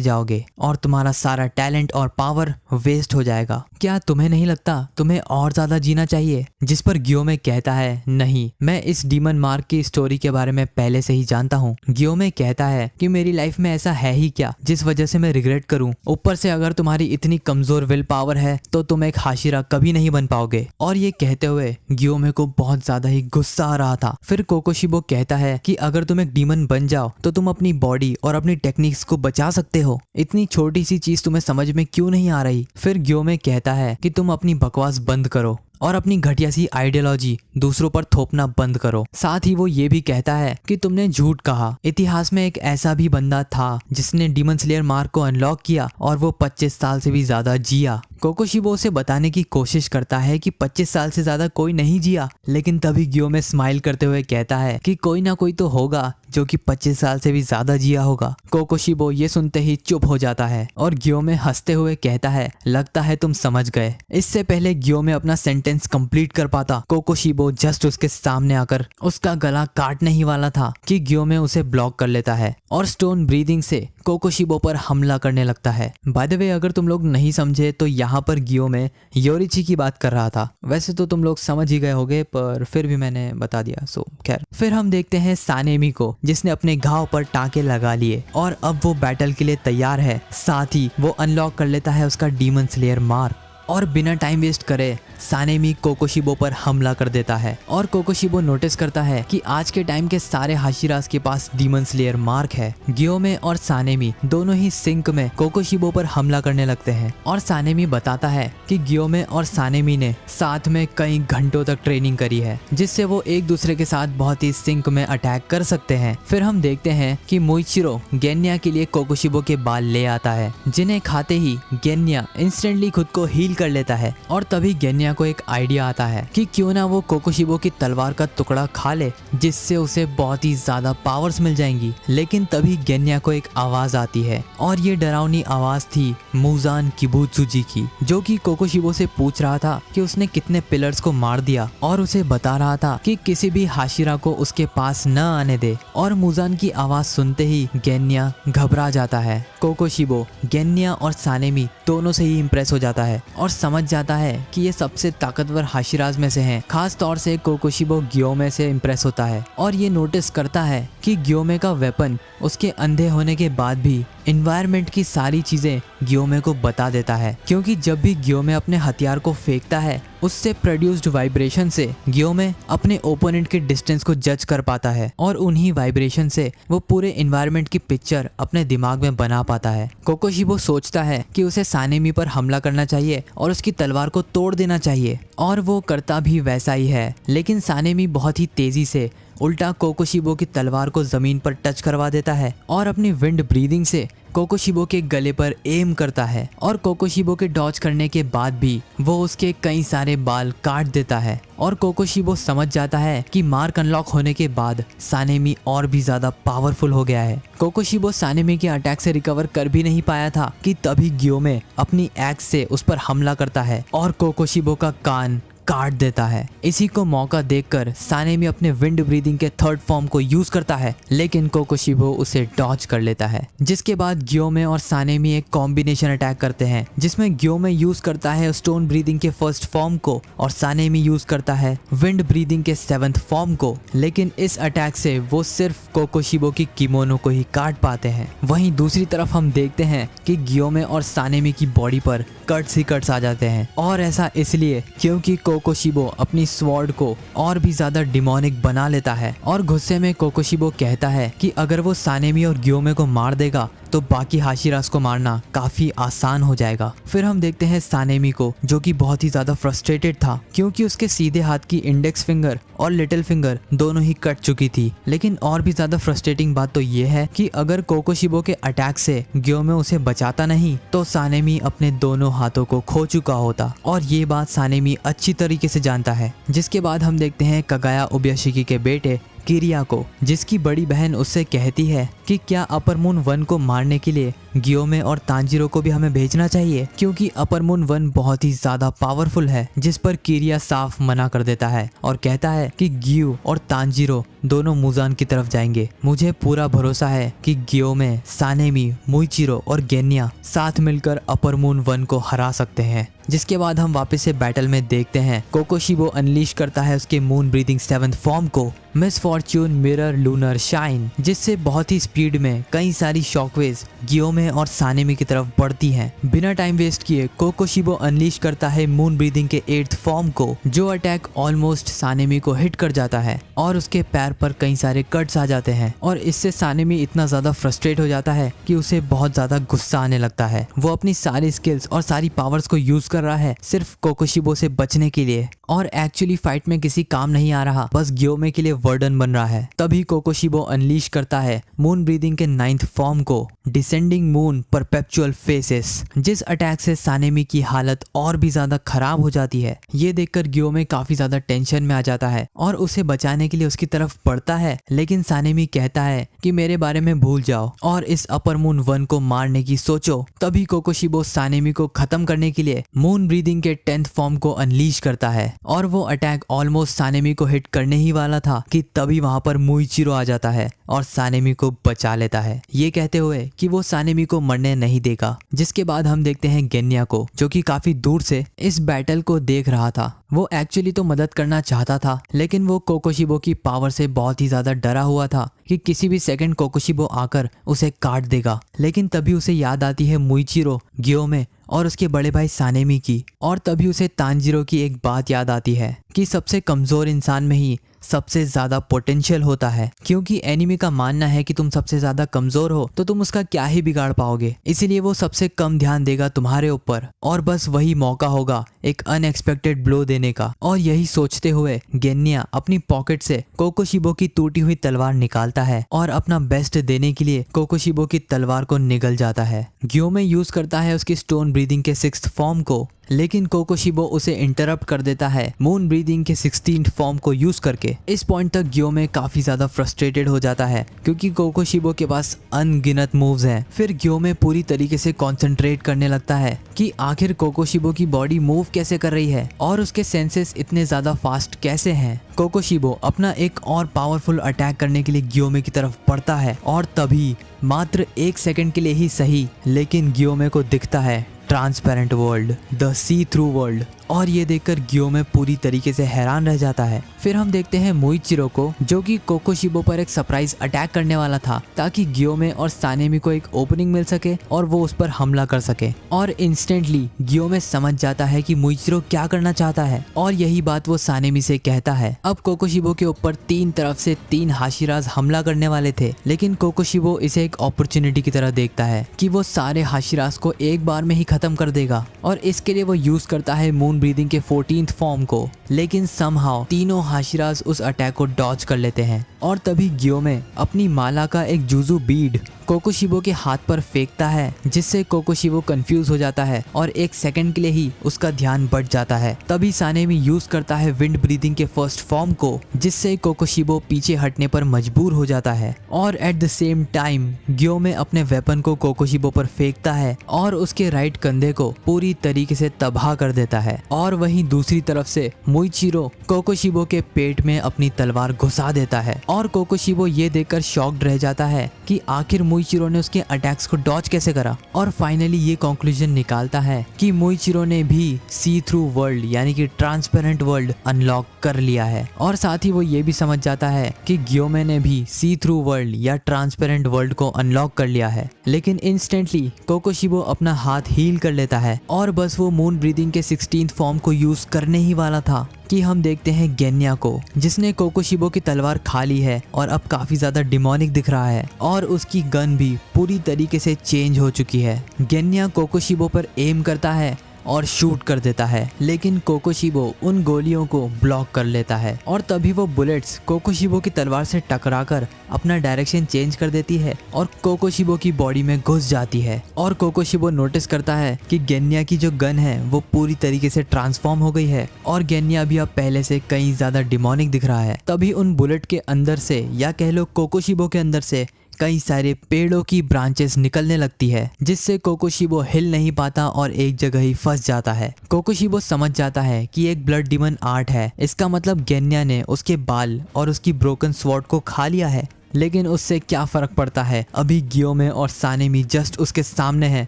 जाओगे और तुम्हारा सारा टैलेंट और पावर वेस्ट हो जाएगा। क्या तुम्हें नहीं लगता तुम्हें और ज्यादा जीना चाहिए? जिस पर गियोमे कहता है नहीं, मैं इस डीमन मार्क की स्टोरी के बारे में पहले से ही जानता हूँ। गियोमे कहता है कि मेरी लाइफ में ऐसा है ही क्या जिस वजह से मैं रिग्रेट करूँ। ऊपर से अगर तुम्हारी इतनी कमजोर विल पावर है तो तुम एक हाशिरा कभी नहीं बन पाओगे। और ये कहते हुए गियोमे को बहुत ज्यादा ही गुस्सा आ रहा था। फिर कोकोशिबो कहता है कि अगर तुम एक डीमन बन जाओ तो तुम अपनी बॉडी और अपनी टेक्निक्स को बचा सकते हो। इतनी छोटी सी चीज तुम्हें समझ में क्यों नहीं आ रही? फिर गियोमे कहता है कि तुम अपनी बकवास बंद करो और अपनी घटिया सी आइडियोलॉजी दूसरों पर थोपना बंद करो। साथ ही वो ये भी कहता है कि तुमने झूठ कहा। इतिहास में एक ऐसा भी बंदा था जिसने डीमन स्लेयर मार्क को अनलॉक किया और वो 25 साल से भी ज्यादा जिया। कोकोशिबो उसे बताने की कोशिश करता है कि 25 साल से ज्यादा कोई नहीं जिया, लेकिन तभी गियोमे स्माइल करते हुए कहता है कि कोई ना कोई तो होगा जो कि 25 साल से भी ज्यादा जिया होगा। कोकोशिबो ये सुनते ही चुप हो जाता है और गियोमे हंसते हुए कहता है, लगता है तुम समझ गए। इससे पहले गियोमे अपना सेंटेंस कंप्लीट कर पाता, कोकोशिबो जस्ट उसके सामने आकर उसका गला काटने ही वाला था कि गियोमे उसे ब्लॉक कर लेता है और स्टोन ब्रीदिंग से कोकोशिबो पर हमला करने लगता है। बाय द वे, अगर तुम लोग नहीं समझे तो यहाँ पर गियोमे योरिची की बात कर रहा था। वैसे तो तुम लोग समझ ही गए होगे, पर फिर भी मैंने बता दिया, सो खैर। फिर हम देखते हैं सानेमी को, जिसने अपने घाव पर टाँके लगा लिए और अब वो बैटल के लिए तैयार है। साथ ही वो अनलॉक कर लेता है उसका डीमन स्लेयर मार्क और बिना टाइम वेस्ट करे सानेमी कोकोशिबो पर हमला कर देता है। और कोकोशिबो नोटिस करता है कि आज के टाइम के सारे हाशिरास के पास डीमन स्लेयर मार्क है। गियोमे और सानेमी दोनों ही सिंक में कोकोशिबो पर हमला करने लगते हैं और सानेमी बताता है कि गियोमे और सानेमी ने साथ में कई घंटों तक ट्रेनिंग करी है, जिससे वो एक दूसरे के साथ बहुत ही सिंक में अटैक कर सकते हैं। फिर हम देखते हैं कि मोइचिरो गेन्या के लिए कोकोशिबो के बाल ले आता है, जिन्हें खाते ही गेन्या इंस्टेंटली खुद को हील कर लेता है। और तभी गेन्या को एक आइडिया आता है कि क्यों ना वो कोकोशिबो की तलवार का टुकड़ा खा ले, जिससे उसे बहुत ही ज्यादा पावर्स मिल जाएंगी। लेकिन तभी गेन्या को एक आवाज आती है और ये डरावनी आवाज थी मुजान किबुत्सुजी की, जो कि कोकोशिबो से पूछ रहा था कि उसने कितने पिलर्स को मार दिया और उसे बता रहा था कि किसी भी हाशिरा को उसके पास न आने दे। और मुजान की आवाज सुनते ही गेन्या घबरा जाता है। कोकोशिबो गेन्या और सानेमी दोनों से ही इम्प्रेस हो जाता है और समझ जाता है कि ये सबसे ताकतवर हाशिराज में से हैं। खास तौर से कोकोशिबो गियोमे से इम्प्रेस होता है और ये नोटिस करता है कि गियोमे का वेपन उसके अंधे होने के बाद भी एनवायरनमेंट की सारी चीजें गियोमे को बता देता है, क्योंकि जब भी गियोमे अपने हथियार को फेंकता है उससे प्रोड्यूस्ड वाइब्रेशन से गियोमे अपने ओपोनेंट के डिस्टेंस को जज कर पाता है और उन्हीं वाइब्रेशन से वो पूरे एनवायरनमेंट की पिक्चर अपने दिमाग में बना पाता है। कोकोशिबो सोचता है कि उसे सानेमी पर हमला करना चाहिए और उसकी तलवार को तोड़ देना चाहिए और वो करता भी वैसा ही है, लेकिन सानेमी बहुत ही तेजी से उल्टा कोकोशिबो की तलवार को जमीन पर टच करवा देता है और अपनी विंड ब्रीदिंग से कोकोशिबो के गले पर एम करता है और कोकोशिबो के डॉज करने के बाद भी वो उसके कई सारे बाल काट देता है। और कोकोशिबो समझ जाता है कि मार्क अनलॉक होने के बाद सानेमी और भी ज्यादा पावरफुल हो गया है। कोकोशिबो सानेमी के अटैक से रिकवर कर भी नहीं पाया था कि तभी गियोमे अपनी एक्स से उस पर हमला करता है और कोकोशिबो का कान काट देता है। इसी को मौका देखकर सानेमी अपने विंड ब्रीदिंग के थर्ड फॉर्म को यूज करता है, लेकिन कोकोशिबो उसे डॉज कर लेता है। जिसके बाद गियोमे और सानेमी एक कॉम्बिनेशन अटैक करते हैं, जिसमें गियोमे यूज करता है स्टोन ब्रीदिंग के फर्स्ट फॉर्म को और सानेमी यूज करता है विंड ब्रीदिंग के सेवंथ फॉर्म को। लेकिन इस अटैक से वो सिर्फ कोकोशिबो की किमोनो को ही काट पाते हैं। वहीं दूसरी तरफ हम देखते हैं कि गियोमे और सानेमी की बॉडी पर कट्स ही कट्स आ जाते हैं, और ऐसा इसलिए क्योंकि कोकोशिबो अपनी स्वॉर्ड को और भी ज्यादा डिमोनिक बना लेता है और गुस्से में कोकोशिबो कहता है कि अगर वो सानेमी और गियोमे को मार देगा तो बाकी हाशिरास को मारना काफी आसान हो जाएगा। फिर हम देखते हैं सानेमी को, जो कि बहुत ही ज्यादा फ्रस्ट्रेटेड था क्योंकि उसके सीधे हाथ की इंडेक्स फिंगर और लिटिल फिंगर दोनों ही कट चुकी थी। लेकिन और भी ज्यादा फ्रस्ट्रेटिंग बात तो ये है कि अगर कोकोशिबो के अटैक से गियोमे उसे बचाता नहीं तो सानेमी अपने दोनों हाथों को खो चुका होता, और ये बात सानेमी अच्छी तरीके से जानता है। जिसके बाद हम देखते हैं कगाया उबयाशिकी के बेटे किरिया को, जिसकी बड़ी बहन उससे कहती है कि क्या अपर मून 1 को मारने के लिए गियोमे और तांजीरो को भी हमें भेजना चाहिए, क्योंकि अपर मून 1 बहुत ही ज्यादा पावरफुल है। जिस पर किरिया साफ मना कर देता है और कहता है कि गियो और तांजीरो दोनों मुजान की तरफ जाएंगे। मुझे पूरा भरोसा है कि गियोमे, सानेमी, मोइचिरो और गेन्या साथ मिलकर अपर मून 1 को हरा सकते हैं। जिसके बाद हम वापस से बैटल में देखते हैं कोकोशिबो अनलीश करता है उसके मून ब्रीदिंग 7th फॉर्म को, miss Fortune mirror lunar shine, जिससे बहुत ही स्पीड में कई सारी शॉकवेव्स गियोमे और सानेमी की तरफ बढ़ती हैं। बिना टाइम वेस्ट किए कोकोशिबो अनलीश करता है मून ब्रीदिंग के 8th फॉर्म को, जो अटैक ऑलमोस्ट सानेमी को हिट कर जाता है और उसके पैर पर कई सारे कट्स आ जाते हैं। और इससे सानेमी इतना ज्यादा फ्रस्ट्रेट हो जाता है कि उसे बहुत ज्यादा गुस्सा आने लगता है। वो अपनी सारी स्किल्स और सारी पावर्स को यूज कर रहा है सिर्फ कोकोशिबो से बचने के लिए, और एक्चुअली फाइट में किसी काम नहीं आ रहा, बस गियोमे के लिए बर्डन बन रहा है। तभी कोकोशिबो अनलीश करता है मून ब्रीदिंग के 9th फॉर्म को, डिसेंडिंग मून परपेचुअल फेसेस, जिस अटैक से सानेमी की हालत और भी ज्यादा खराब हो जाती है। ये देखकर गियोमे काफी ज्यादा टेंशन में आ जाता है और उसे बचाने के लिए उसकी तरफ बढ़ता है, लेकिन सानेमी कहता है कि मेरे बारे में भूल जाओ और इस अपर मून 1 को मारने की सोचो। तभी कोकोशिबो सानेमी को खत्म करने के लिए मून ब्रीदिंग के 10th फॉर्म को अनलीश करता है और वो अटैक ऑलमोस्ट सानेमी को हिट करने ही वाला था कि तभी वहां पर मुइचिरो आ जाता है और सानेमी को बचा लेता है, ये कहते हुए कि वो सानेमी को मरने नहीं देगा। जिसके बाद हम देखते हैं गेन्या को, जो कि काफी दूर से इस बैटल को देख रहा था। वो एक्चुअली तो मदद करना चाहता था, लेकिन वो कोकोशिबो की पावर से बहुत ही ज्यादा डरा हुआ था कि किसी भी सेकंड कोकोशिबो आकर उसे काट देगा। लेकिन तभी उसे याद आती है मुइचिरो, गियोमे और उसके बड़े भाई सानेमी की, और तभी उसे तांजीरो की एक बात याद आती है कि सबसे कमजोर इंसान में ही सबसे ज्यादा पोटेंशियल होता है, क्योंकि एनिमी का मानना है कि तुम सबसे ज्यादा कमजोर हो तो तुम उसका क्या ही बिगाड़ पाओगे, इसीलिए वो सबसे कम ध्यान देगा तुम्हारे ऊपर और बस वही मौका होगा एक अनएक्सपेक्टेड ब्लो देने का। और यही सोचते हुए गेन्या अपनी पॉकेट से कोकोशिबो की टूटी हुई तलवार निकालता है और अपना बेस्ट देने के लिए कोकोशिबो की तलवार को निगल जाता है। गियोमे यूज करता है उसकी स्टोन ब्रीदिंग के 6th फॉर्म को, लेकिन कोकोशिबो उसे इंटरप्ट कर देता है मून ब्रीदिंग के 16th फॉर्म को यूज करके। इस पॉइंट तक गियोमे काफी ज्यादा फ्रस्ट्रेटेड हो जाता है क्योंकि कोकोशिबो के पास अनगिनत मूव्स हैं। फिर गियोमे पूरी तरीके से कंसंट्रेट करने लगता है कि आखिर कोकोशिबो की बॉडी मूव कैसे कर रही है और उसके सेंसेस इतने ज्यादा फास्ट कैसे हैं। कोकोशिबो अपना एक और पावरफुल अटैक करने के लिए गियोमे की तरफ बढ़ता है और तभी मात्र 1 सेकंड के लिए ही सही, लेकिन गियोमे को दिखता है transparent world, the see through world, और ये देखकर गियोमे पूरी तरीके से हैरान रह जाता है। फिर हम देखते हैं मुइचिरो को, जो कि कोकोशिबो पर एक सरप्राइज अटैक करने वाला था ताकि गियोमे और सानेमी को एक ओपनिंग मिल सके और वो उस पर हमला कर सके। और इंस्टेंटली गियोमे समझ जाता है कि मुइचिरो क्या करना चाहता है और यही बात वो सानेमी से कहता है। अब कोकोशिबो के ऊपर 3 तरफ से 3 हाशिराज हमला करने वाले थे, लेकिन कोकोशिबो इसे एक अपॉर्चुनिटी की तरह देखता है कि वो सारे हाशिराज को एक बार में ही खत्म कर देगा और इसके लिए वो यूज करता है मून ब्रीदिंग के 14th फॉर्म को, लेकिन समहाउ तीनों हाशिराज उस अटैक को डॉज कर लेते हैं। और तभी गियोमे अपनी माला का एक जुजू बीड कोकोशिबो के हाथ पर फेंकता है, जिससे कोकोशिबो कंफ्यूज हो जाता है और 1 सेकंड के लिए ही उसका ध्यान बढ़ जाता है। तभी सानेमी यूज करता है विंड ब्रीदिंग के 1st फॉर्म को, जिससे कोकोशिबो पीछे हटने पर मजबूर हो जाता है। और एट द सेम टाइम गियोमे अपने वेपन को कोकोशिबो पर फेंकता है और उसके राइट कंधे को पूरी तरीके से तबाह कर देता है। और वहीं दूसरी तरफ से मुइचिरो कोकोशिबो के पेट में अपनी तलवार घुसा देता है और कोकोशिबो ये देखकर शॉक्ड रह जाता है कि आखिर मुइचिरो ने उसके अटैक्स को डॉज कैसे करा। और फाइनली ये कंक्लूजन निकालता है कि मुइचिरो ने भी सी थ्रू वर्ल्ड यानी कि ट्रांसपेरेंट वर्ल्ड अनलॉक कर लिया है, और साथ ही वो ये भी समझ जाता है कि गियोमे ने भी सी थ्रू वर्ल्ड या ट्रांसपेरेंट वर्ल्ड को अनलॉक कर लिया है। लेकिन इंस्टेंटली कोकोशिबो अपना हाथ हील कर लेता है और बस वो मून ब्रीदिंग के 16th फॉर्म को यूज करने ही वाला था कि हम देखते हैं गेन्या को, जिसने कोकोशिबो की तलवार खा ली है और अब काफी ज्यादा डिमोनिक दिख रहा है और उसकी गन भी पूरी तरीके से चेंज हो चुकी है। गेन्या कोकोशिबो पर एम करता है और शूट कर देता है, लेकिन कोकोशिबो उन गोलियों को ब्लॉक कर लेता है और तभी वो बुलेट्स कोकोशिबो की तलवार से टकराकर अपना डायरेक्शन चेंज कर देती है और कोकोशिबो की बॉडी में घुस जाती है। और कोकोशिबो नोटिस करता है कि गेन्या की जो गन है वो पूरी तरीके से ट्रांसफॉर्म हो गई है और गेन्या भी अब पहले से कहीं ज्यादा डिमोनिक दिख रहा है। तभी उन बुलेट के अंदर से या कह लो कोकोशिबो के अंदर से कई सारे पेड़ों की ब्रांचेस निकलने लगती है, जिससे कोकोशिबो हिल नहीं पाता और एक जगह ही फंस जाता है। कोकोशिबो समझ जाता है कि एक ब्लड डिमन आर्ट है, इसका मतलब गेन्या ने उसके बाल और उसकी ब्रोकन स्वॉर्ड को खा लिया है। लेकिन उससे क्या फर्क पड़ता है, अभी गियोमे और सानेमी जस्ट उसके सामने हैं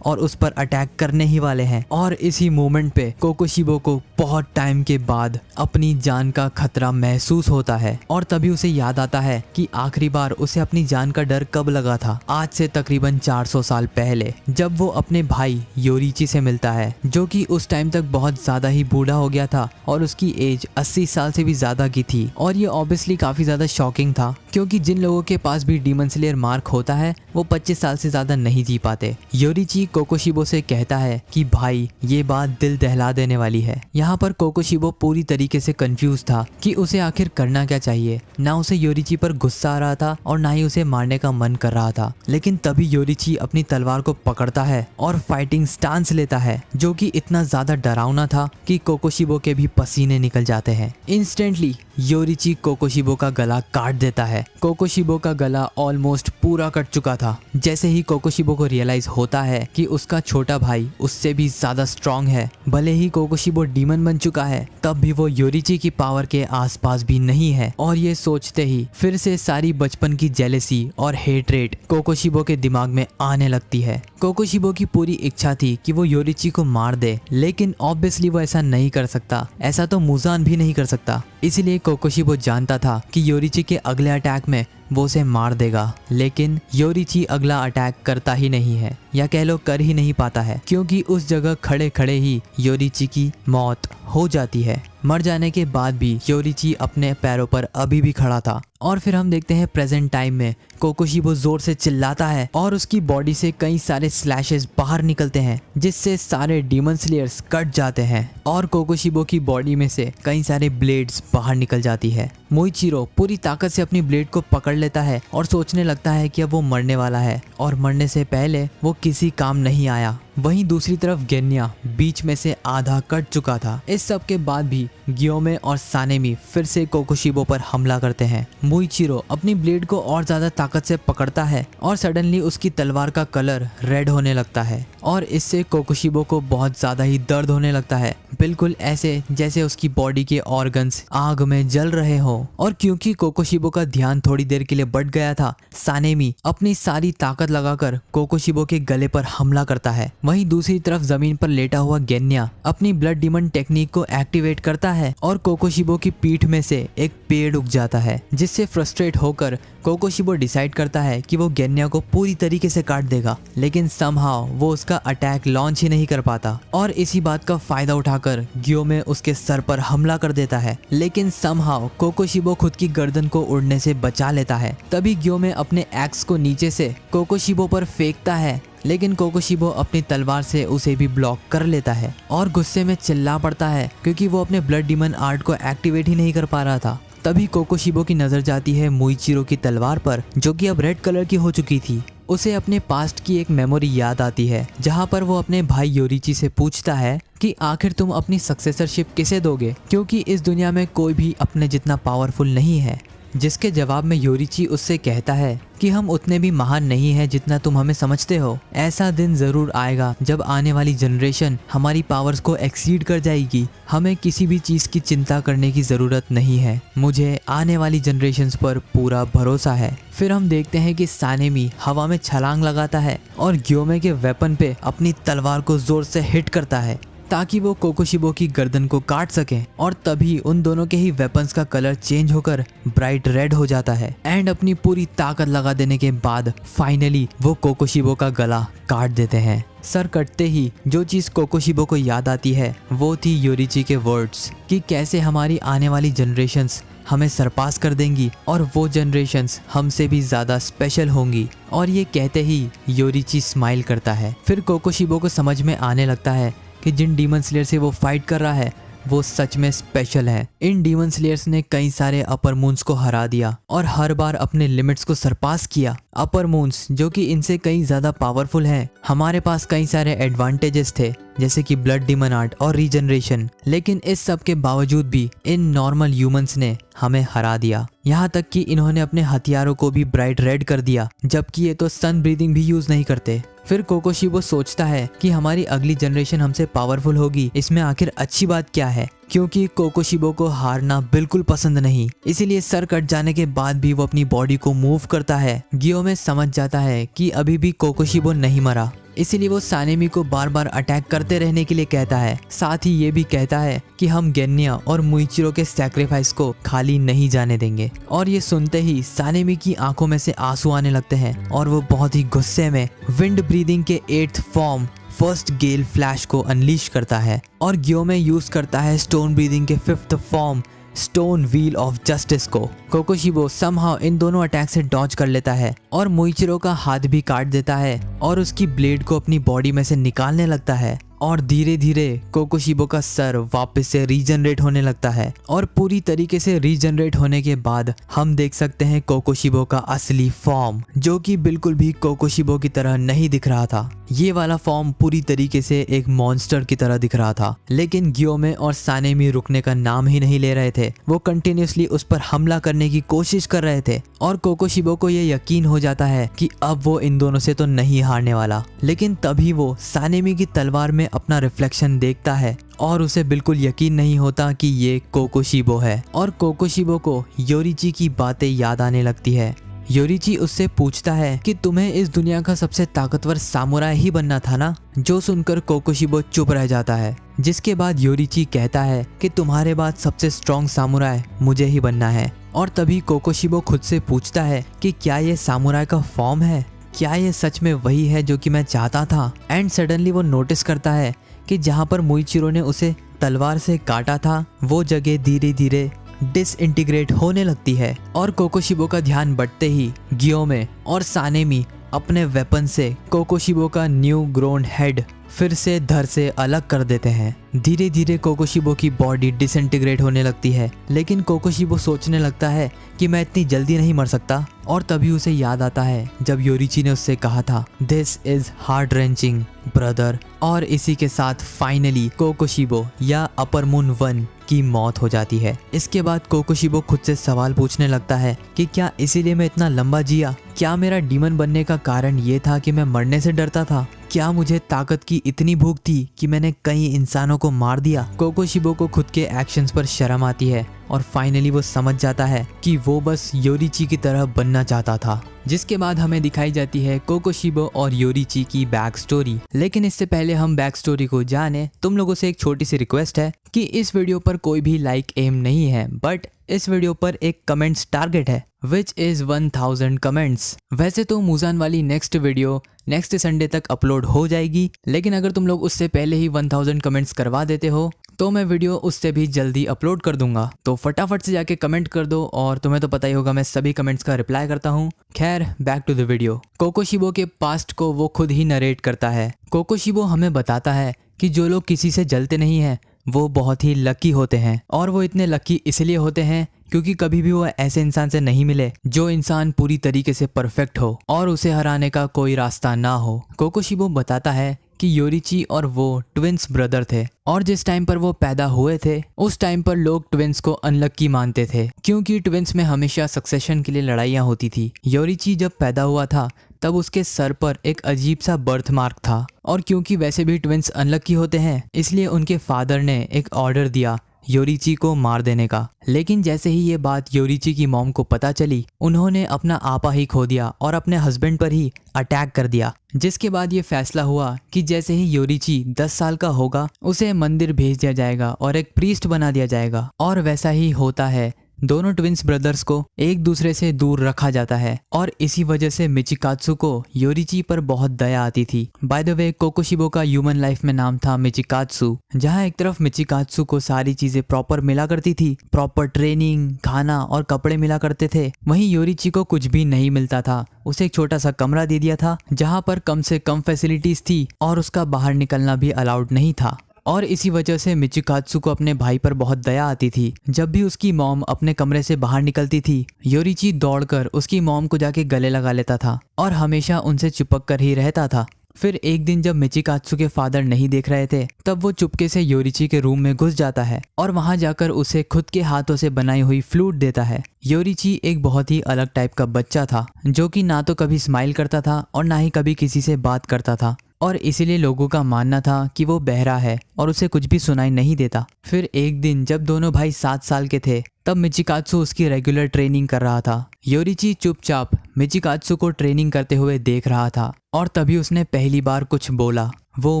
और उस पर अटैक करने ही वाले हैं। और इसी मोमेंट पे कोकोशिबो को बहुत टाइम के बाद अपनी जान का खतरा महसूस होता है और तभी उसे याद आता है कि आखिरी बार उसे अपनी जान का डर कब लगा था। आज से तकरीबन 400 साल पहले, जब वो अपने भाई योरीची से मिलता है, जो कि उस टाइम तक बहुत ज्यादा ही बूढ़ा हो गया था और उसकी एज 80 साल से भी ज्यादा की थी। और ये ऑब्वियसली काफी ज्यादा शॉकिंग था क्योंकि जिन लोगों के पास भी डीमन स्लेयर मार्क होता है वो 25 साल से ज्यादा नहीं जी पाते। योरिची कोकोशिबो से कहता है कि भाई ये बात दिल दहला देने वाली है। यहाँ पर कोकोशिबो पूरी तरीके से कंफ्यूज था कि उसे आखिर करना क्या चाहिए। ना उसे योरिची पर गुस्सा आ रहा था और ना ही उसे मारने का मन कर रहा था। लेकिन तभी योरिची अपनी तलवार को पकड़ता है और फाइटिंग स्टांस लेता है, जो कि इतना ज्यादा डरावना था कि कोकोशिबो के भी पसीने निकल जाते हैं। इंस्टेंटली योरिची कोकोशिबो का गला काट देता है। कोकोशिबो का गला ऑलमोस्ट पूरा कट चुका था। जैसे ही कोकोशिबो को रियलाइज होता है कि उसका छोटा भाई उससे भी ज्यादा स्ट्रांग है, भले ही कोकोशिबो डीमन बन चुका है तब भी वो योरिची की पावर के आसपास भी नहीं है। और ये सोचते ही फिर से सारी बचपन की जेलेसी और हेटरेट कोकोशिबो के दिमाग में आने लगती है। कोकोशिबो की पूरी इच्छा थी कि वो योरिची को मार दे, लेकिन ऑब्वियसली वो ऐसा नहीं कर सकता। ऐसा तो मुजान भी नहीं कर सकता। इसलिए कोकोशिबो जानता था कि योरिची के अगले अटैक में वो उसे मार देगा, लेकिन योरिची अगला अटैक करता ही नहीं है, या कह लो कर ही नहीं पाता है, क्योंकि उस जगह खड़े खड़े ही योरिची की मौत हो जाती है। मर जाने के बाद भी योरिची अपने पैरों पर अभी भी खड़ा था। और फिर हम देखते हैं प्रेजेंट टाइम में कोकोशिबो जोर से चिल्लाता है और उसकी बॉडी से कई सारे स्लैशेस बाहर निकलते हैं, जिससे सारे डीमन स्लेयर्स कट जाते हैं और कोकोशिबो की बॉडी में से कई सारे ब्लेड्स बाहर निकल जाती है। मोइचिरो पूरी ताकत से अपनी ब्लेड को पकड़ लेता है और सोचने लगता है कि अब वो मरने वाला है और मरने से पहले वो किसी काम नहीं आया। वहीं दूसरी तरफ गेन्या बीच में से आधा कट चुका था। इस सब के बाद भी गियोमे और सानेमी फिर से कोकोशिबो पर हमला करते हैं। मोइचिरो अपनी ब्लेड को और ज्यादा ताकत से पकड़ता है और सडनली उसकी तलवार का कलर रेड होने लगता है और इससे कोकोशिबो को बहुत ज्यादा ही दर्द होने लगता है, बिल्कुल ऐसे जैसे उसकी बॉडी के ऑर्गन्स आग में जल रहे हो। और क्योंकि कोकोशिबो का ध्यान थोड़ी देर के लिए बढ़ गया था, सानेमी अपनी सारी ताकत लगाकर कोकोशिबो के गले पर हमला करता है। वहीं दूसरी तरफ जमीन पर लेटा हुआ गेन्या अपनी ब्लड डीमन टेक्निक को एक्टिवेट करता है और कोकोशिबो की पीठ में से एक पेड़ उग जाता है, जिससे फ्रस्ट्रेट होकर कोकोशिबो डिसाइड करता है कि वो गेन्या को पूरी तरीके से काट देगा, लेकिन समहाउ वो उसका अटैक लॉन्च ही नहीं कर पाता और इसी बात का फायदा उठाकर गियोमे उसके सर पर हमला कर देता है। लेकिन समहाउ कोकोशिबो खुद की गर्दन को उड़ने से बचा लेता है। तभी गियोमे अपने एक्स को नीचे से कोकोशिबो पर फेंकता है, लेकिन कोकोशिबो अपनी तलवार से उसे भी ब्लॉक कर लेता है और गुस्से में चिल्ला पड़ता है क्योंकि वो अपने ब्लड डीमन आर्ट को एक्टिवेट ही नहीं कर पा रहा था। तभी कोकोशिबो की नजर जाती है मोइचिरो की तलवार पर, जो कि अब रेड कलर की हो चुकी थी। उसे अपने पास्ट की एक मेमोरी याद आती है, जहां पर वो अपने भाई योरिची से पूछता है कि आखिर तुम अपनी सक्सेसरशिप किसे दोगे, क्योंकि इस दुनिया में कोई भी अपने जितना पावरफुल नहीं है। जिसके जवाब में योरिची उससे कहता है कि हम उतने भी महान नहीं हैं जितना तुम हमें समझते हो। ऐसा दिन जरूर आएगा जब आने वाली जनरेशन हमारी पावर्स को एक्सीड कर जाएगी। हमें किसी भी चीज की चिंता करने की जरूरत नहीं है। मुझे आने वाली जनरेशन्स पर पूरा भरोसा है। फिर हम देखते हैं कि सानेमी हवा में छलांग लगाता है और गियोमे के वेपन पे अपनी तलवार को जोर से हिट करता है ताकि वो कोकोशिबो की गर्दन को काट सके। और तभी उन दोनों के ही वेपन्स का कलर चेंज होकर ब्राइट रेड हो जाता है एंड अपनी पूरी ताकत लगा देने के बाद फाइनली वो कोकोशिबो का गला काट देते हैं। सर कटते ही जो चीज कोकोशिबो को याद आती है वो थी योरिची के वर्ड्स कि कैसे हमारी आने वाली जनरेशन्स हमें सरपास कर देंगी और वो जनरेशन्स हमसे भी ज्यादा स्पेशल होंगी। और ये कहते ही योरिची स्माइल करता है। फिर कोकोशिबो को समझ में आने लगता है कि जिन डीमन स्लेयर से वो फाइट कर रहा है वो सच में स्पेशल है। इन डीमन स्लेयर्स ने कई सारे अपर मून्स को हरा दिया और हर बार अपने लिमिट्स को सरपास किया। अपर मून्स जो कि इनसे कई ज्यादा पावरफुल हैं, हमारे पास कई सारे एडवांटेजेस थे जैसे कि ब्लड डीमन आर्ट और रीजनरेशन, लेकिन इस सब के बावजूद भी इन नॉर्मल ह्यूमंस ने हमें हरा दिया। यहाँ तक कि इन्होंने अपने हथियारों को भी ब्राइट रेड कर दिया, जबकि ये तो सन ब्रीदिंग भी यूज नहीं करते। फिर कोकोशिबो सोचता है कि हमारी अगली जनरेशन हमसे पावरफुल होगी, इसमें आखिर अच्छी बात क्या है, क्योंकि कोकोशिबो को हारना बिल्कुल पसंद नहीं। इसीलिए सर कट जाने के बाद भी वो अपनी बॉडी को मूव करता है। गियोमे समझ जाता है कि अभी भी कोकोशिबो नहीं मरा, इसीलिए वो सानेमी को बार बार अटैक करते रहने के लिए कहता है। साथ ही ये भी कहता है कि हम गेन्या और मोइचिरो के सैक्रिफाइस को खाली नहीं जाने देंगे। और ये सुनते ही सानेमी की आंखों में से आंसू आने लगते हैं और वो बहुत ही गुस्से में विंड ब्रीदिंग के 8th फॉर्म फर्स्ट गेल फ्लैश को अनलीश करता है और गियोमे यूज करता है स्टोन ब्रीदिंग के 5th form stone wheel of justice को। कोकोशिबो समहाउ इन दोनों अटैक से डॉज कर लेता है और मोइचिरो का हाथ भी काट देता है और उसकी ब्लेड को अपनी बॉडी में से निकालने लगता है और धीरे धीरे कोकोशिबो का सर वापस से रीजनरेट होने लगता है और पूरी तरीके से रीजनरेट होने के बाद हम देख सकते हैं कोकोशिबो का असली फॉर्म, जो कि बिल्कुल भी कोकोशिबो की तरह नहीं दिख रहा था। ये वाला फॉर्म पूरी तरीके से एक मॉन्स्टर की तरह दिख रहा था। लेकिन गियोमे और सानेमी रुकने का नाम ही नहीं ले रहे थे। वो कंटिन्यूसली उस पर हमला करने की कोशिश कर रहे थे और कोकोशिबो को ये यकीन हो जाता है कि अब वो इन दोनों से तो नहीं हारने वाला। लेकिन तभी वो सानेमी की तलवार में अपना रिफ्लेक्शन देखता है और उसे बिल्कुल यकीन नहीं होता कि ये कोकोशिबो है और कोकोशिबो को योरिची की बातें याद आने लगती है। योरिची उससे पूछता है कि तुम्हें इस दुनिया का सबसे ताकतवर सामुराई ही बनना था ना, जो सुनकर कोकोशिबो चुप रह जाता है। जिसके बाद योरिची कहता है कि तुम्हारे बाद सबसे स्ट्रॉन्ग सामुराई मुझे ही बनना है। और तभी कोकोशिबो खुद से पूछता है कि क्या ये सामुराई का फॉर्म है, क्या ये सच में वही है जो कि मैं चाहता था। एंड सडनली वो नोटिस करता है कि जहाँ पर मोइचिरो ने उसे तलवार से काटा था वो जगह धीरे धीरे डिसइंटीग्रेट होने लगती है और कोकोशिबो का ध्यान बढ़ते ही गियोमे और सानेमी अपने वेपन से कोकोशिबो का न्यू ग्रोन हेड फिर से धड़ से अलग कर देते हैं। धीरे धीरे कोकोशिबो की बॉडी डिसइंटीग्रेट होने लगती है, लेकिन कोकोशिबो सोचने लगता है कि मैं इतनी जल्दी नहीं मर सकता। और तभी उसे याद आता है जब योरिची ने उससे कहा था this is heart wrenching brother. और इसी के साथ फाइनली कोकोशिबो या अपर मून 1 की मौत हो जाती है। इसके बाद कोकोशिबो खुद से सवाल पूछने लगता है कि क्या इसीलिए मैं इतना लंबा जिया? क्या मेरा डीमन बनने का कारण ये था कि मैं मरने से डरता था? क्या मुझे ताकत की इतनी भूख थी कि मैंने कई इंसानों को मार दिया? कोकोशिबो को खुद के एक्शंस पर शर्म आती है और फाइनली वो समझ जाता है कि वो बस योरिची की तरह बनना चाहता था। जिसके बाद हमें दिखाई जाती है कोकोशिबो और योरिची की बैक स्टोरी। लेकिन इससे पहले हम बैक स्टोरी को जाने, तुम लोगों से एक छोटी सी रिक्वेस्ट है कि इस वीडियो पर कोई भी लाइक एम नहीं है, बट इस वीडियो पर एक कमेंट्स टारगेट है विच इज 1000 कमेंट्स। वैसे तो मुजान वाली नेक्स्ट वीडियो नेक्स्ट संडे तक अपलोड हो जाएगी, लेकिन अगर तुम लोग उससे पहले ही 1000 कमेंट्स करवा देते हो तो मैं वीडियो उससे भी जल्दी अपलोड कर दूंगा। तो फटाफट से जाके कमेंट कर दो और तुम्हें तो पता ही होगा मैं सभी कमेंट्स का रिप्लाई करता हूँ। खैर बैक टू द वीडियो। कोकोशिबो के पास्ट को वो खुद ही नरेट करता है। कोकोशिबो हमें बताता है कि जो लोग किसी से जलते नहीं हैं वो बहुत ही लकी होते हैं और वो इतने लकी इसलिए होते हैं क्योंकि कभी भी वो ऐसे इंसान से नहीं मिले जो इंसान पूरी तरीके से परफेक्ट हो और उसे हराने का कोई रास्ता ना हो। कोकोशिबो बताता है कि योरिची और वो ट्विंस ब्रदर थे और जिस टाइम पर वो पैदा हुए थे उस टाइम पर लोग ट्विंस को अनलक्की मानते थे क्योंकि ट्विंस में हमेशा सक्सेशन के लिए लड़ाइयाँ होती थी। योरिची जब पैदा हुआ था तब उसके सर पर एक अजीब सा बर्थ मार्क था और क्योंकि वैसे भी ट्विंस अनलक्की होते हैं इसलिए उनके फादर ने एक ऑर्डर दिया योरिची को मार देने का। लेकिन जैसे ही ये बात योरिची की मॉम को पता चली उन्होंने अपना आपा ही खो दिया और अपने हस्बैंड पर ही अटैक कर दिया। जिसके बाद ये फैसला हुआ कि जैसे ही योरिची 10 साल का होगा उसे मंदिर भेज दिया जाएगा और एक प्रीस्ट बना दिया जाएगा। और वैसा ही होता है। दोनों ट्विंस ब्रदर्स को एक दूसरे से दूर रखा जाता है और इसी वजह से मिचिकात्सु को योरिची पर बहुत दया आती थी। बाय द वे कोकोशिबो का ह्यूमन लाइफ में नाम था मिचिकात्सु। जहाँ एक तरफ मिचिकात्सु को सारी चीजें प्रॉपर मिला करती थी, प्रॉपर ट्रेनिंग, खाना और कपड़े मिला करते थे, वहीं योरिची को कुछ भी नहीं मिलता था। उसे एक छोटा सा कमरा दे दिया था जहाँ पर कम से कम फैसिलिटीज थी और उसका बाहर निकलना भी अलाउड नहीं था। और इसी वजह से मिचिकात्सु को अपने भाई पर बहुत दया आती थी। जब भी उसकी मॉम अपने कमरे से बाहर निकलती थी योरिची दौड़कर उसकी मॉम को जाके गले लगा लेता था और हमेशा उनसे चिपक कर ही रहता था। फिर एक दिन जब मिचिकात्सु के फादर नहीं देख रहे थे तब वो चुपके से योरिची के रूम में घुस जाता है और वहां जाकर उसे खुद के हाथों से बनाई हुई फ्लूट देता है। योरिची एक बहुत ही अलग टाइप का बच्चा था जो कि ना तो कभी स्माइल करता था और ना ही कभी किसी से बात करता था और इसीलिए लोगों का मानना था कि वो बहरा है और उसे कुछ भी सुनाई नहीं देता। फिर एक दिन जब दोनों भाई 7 साल के थे तब मिचिकात्सु उसकी रेगुलर ट्रेनिंग कर रहा था। योरिची चुपचाप मिचिकात्सु को ट्रेनिंग करते हुए देख रहा था और तभी उसने पहली बार कुछ बोला। वो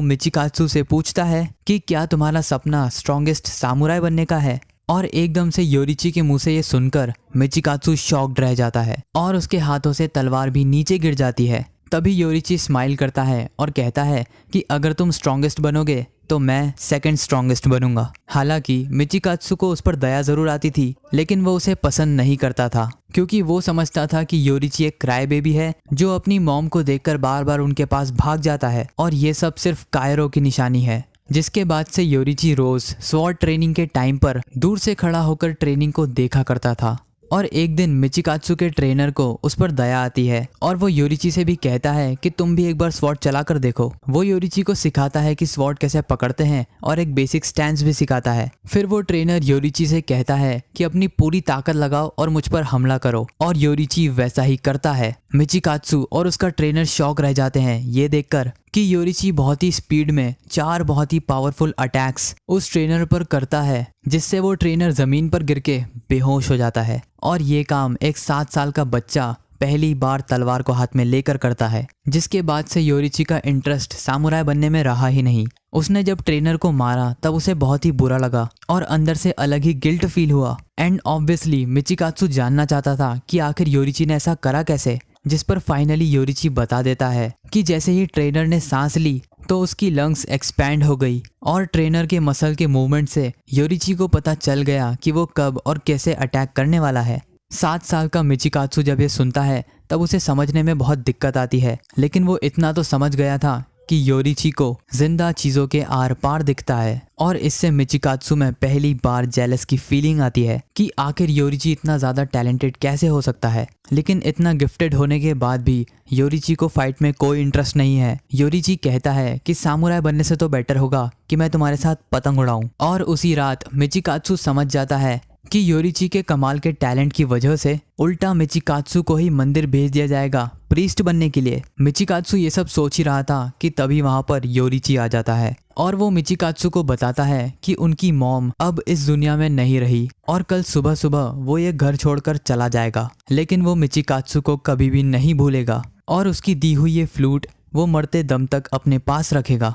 मिचिकात्सु से पूछता है कि क्या तुम्हारा सपना स्ट्रॉन्गेस्ट सामुराई बनने का है? और एकदम से योरिची के मुंह से ये सुनकर मिचिकात्सु शॉक्ड रह जाता है और उसके हाथों से तलवार भी नीचे गिर जाती है। तभी योरिची स्माइल करता है और कहता है कि अगर तुम स्ट्रॉन्गेस्ट बनोगे तो मैं सेकंड स्ट्रॉन्गेस्ट बनूंगा। हालांकि मिचिकात्सु को उस पर दया जरूर आती थी, लेकिन वो उसे पसंद नहीं करता था क्योंकि वो समझता था कि योरिची एक क्राई बेबी है जो अपनी मॉम को देखकर बार बार उनके पास भाग जाता है और ये सब सिर्फ कायरो की निशानी है। जिसके बाद से योरिची रोज स्वॉर्ड ट्रेनिंग के टाइम पर दूर से खड़ा होकर ट्रेनिंग को देखा करता था। और एक दिन मिचिकात्सु के ट्रेनर को उस पर दया आती है और वो योरिची से भी कहता है कि तुम भी एक बार स्वॉर्ड चला कर देखो। वो योरिची को सिखाता है कि स्वॉर्ड कैसे पकड़ते हैं और एक बेसिक स्टैंस भी सिखाता है। फिर वो ट्रेनर योरिची से कहता है कि अपनी पूरी ताकत लगाओ और मुझ पर हमला करो, और योरिची वैसा ही करता है। मिचिकात्सु और उसका ट्रेनर शॉक रह जाते हैं ये देखकर कि योरिची बहुत ही स्पीड में 4 बहुत ही पावरफुल अटैक्स उस ट्रेनर पर करता है, जिससे वो ट्रेनर जमीन पर गिर के बेहोश हो जाता है। और ये काम एक 7 साल का बच्चा पहली बार तलवार को हाथ में लेकर करता है। जिसके बाद से योरिची का इंटरेस्ट सामुराई बनने में रहा ही नहीं। उसने जब ट्रेनर को मारा तब उसे बहुत ही बुरा लगा और अंदर से अलग ही गिल्ट फील हुआ। एंड ऑब्वियसली मिचिकात्सु जानना चाहता था कि आखिर योरिची ने ऐसा करा कैसे, जिस पर फाइनली योरिची बता देता है कि जैसे ही ट्रेनर ने सांस ली तो उसकी लंग्स एक्सपैंड हो गई और ट्रेनर के मसल के मूवमेंट से योरिची को पता चल गया कि वो कब और कैसे अटैक करने वाला है। 7 साल का मिचिकात्सु जब ये सुनता है तब उसे समझने में बहुत दिक्कत आती है, लेकिन वो इतना तो समझ गया था कि योरिची को जिंदा चीजों के आर पार दिखता है। और इससे मिचिकात्सु में पहली बार जेलस की फीलिंग आती है कि आखिर योरिची इतना ज्यादा टैलेंटेड कैसे हो सकता है। लेकिन इतना गिफ्टेड होने के बाद भी योरिची को फाइट में कोई इंटरेस्ट नहीं है। योरिची कहता है कि सामुराई बनने से तो बेटर होगा कि मैं तुम्हारे साथ पतंग उड़ाऊं। और उसी रात मिचिकात्सु समझ जाता है कि योरिची के कमाल के टैलेंट की वजह से उल्टा मिचिकात्सु को ही मंदिर भेज दिया जाएगा प्रीस्ट बनने के लिए। मिचिकात्सु ये सब सोच ही रहा था कि तभी वहां पर योरिची आ जाता है और वो मिचिकात्सु को बताता है कि उनकी मॉम अब इस दुनिया में नहीं रही और कल सुबह सुबह वो ये घर छोड़कर चला जाएगा। लेकिन वो मिचिकात्सु को कभी भी नहीं भूलेगा और उसकी दी हुई ये फ्लूट वो मरते दम तक अपने पास रखेगा।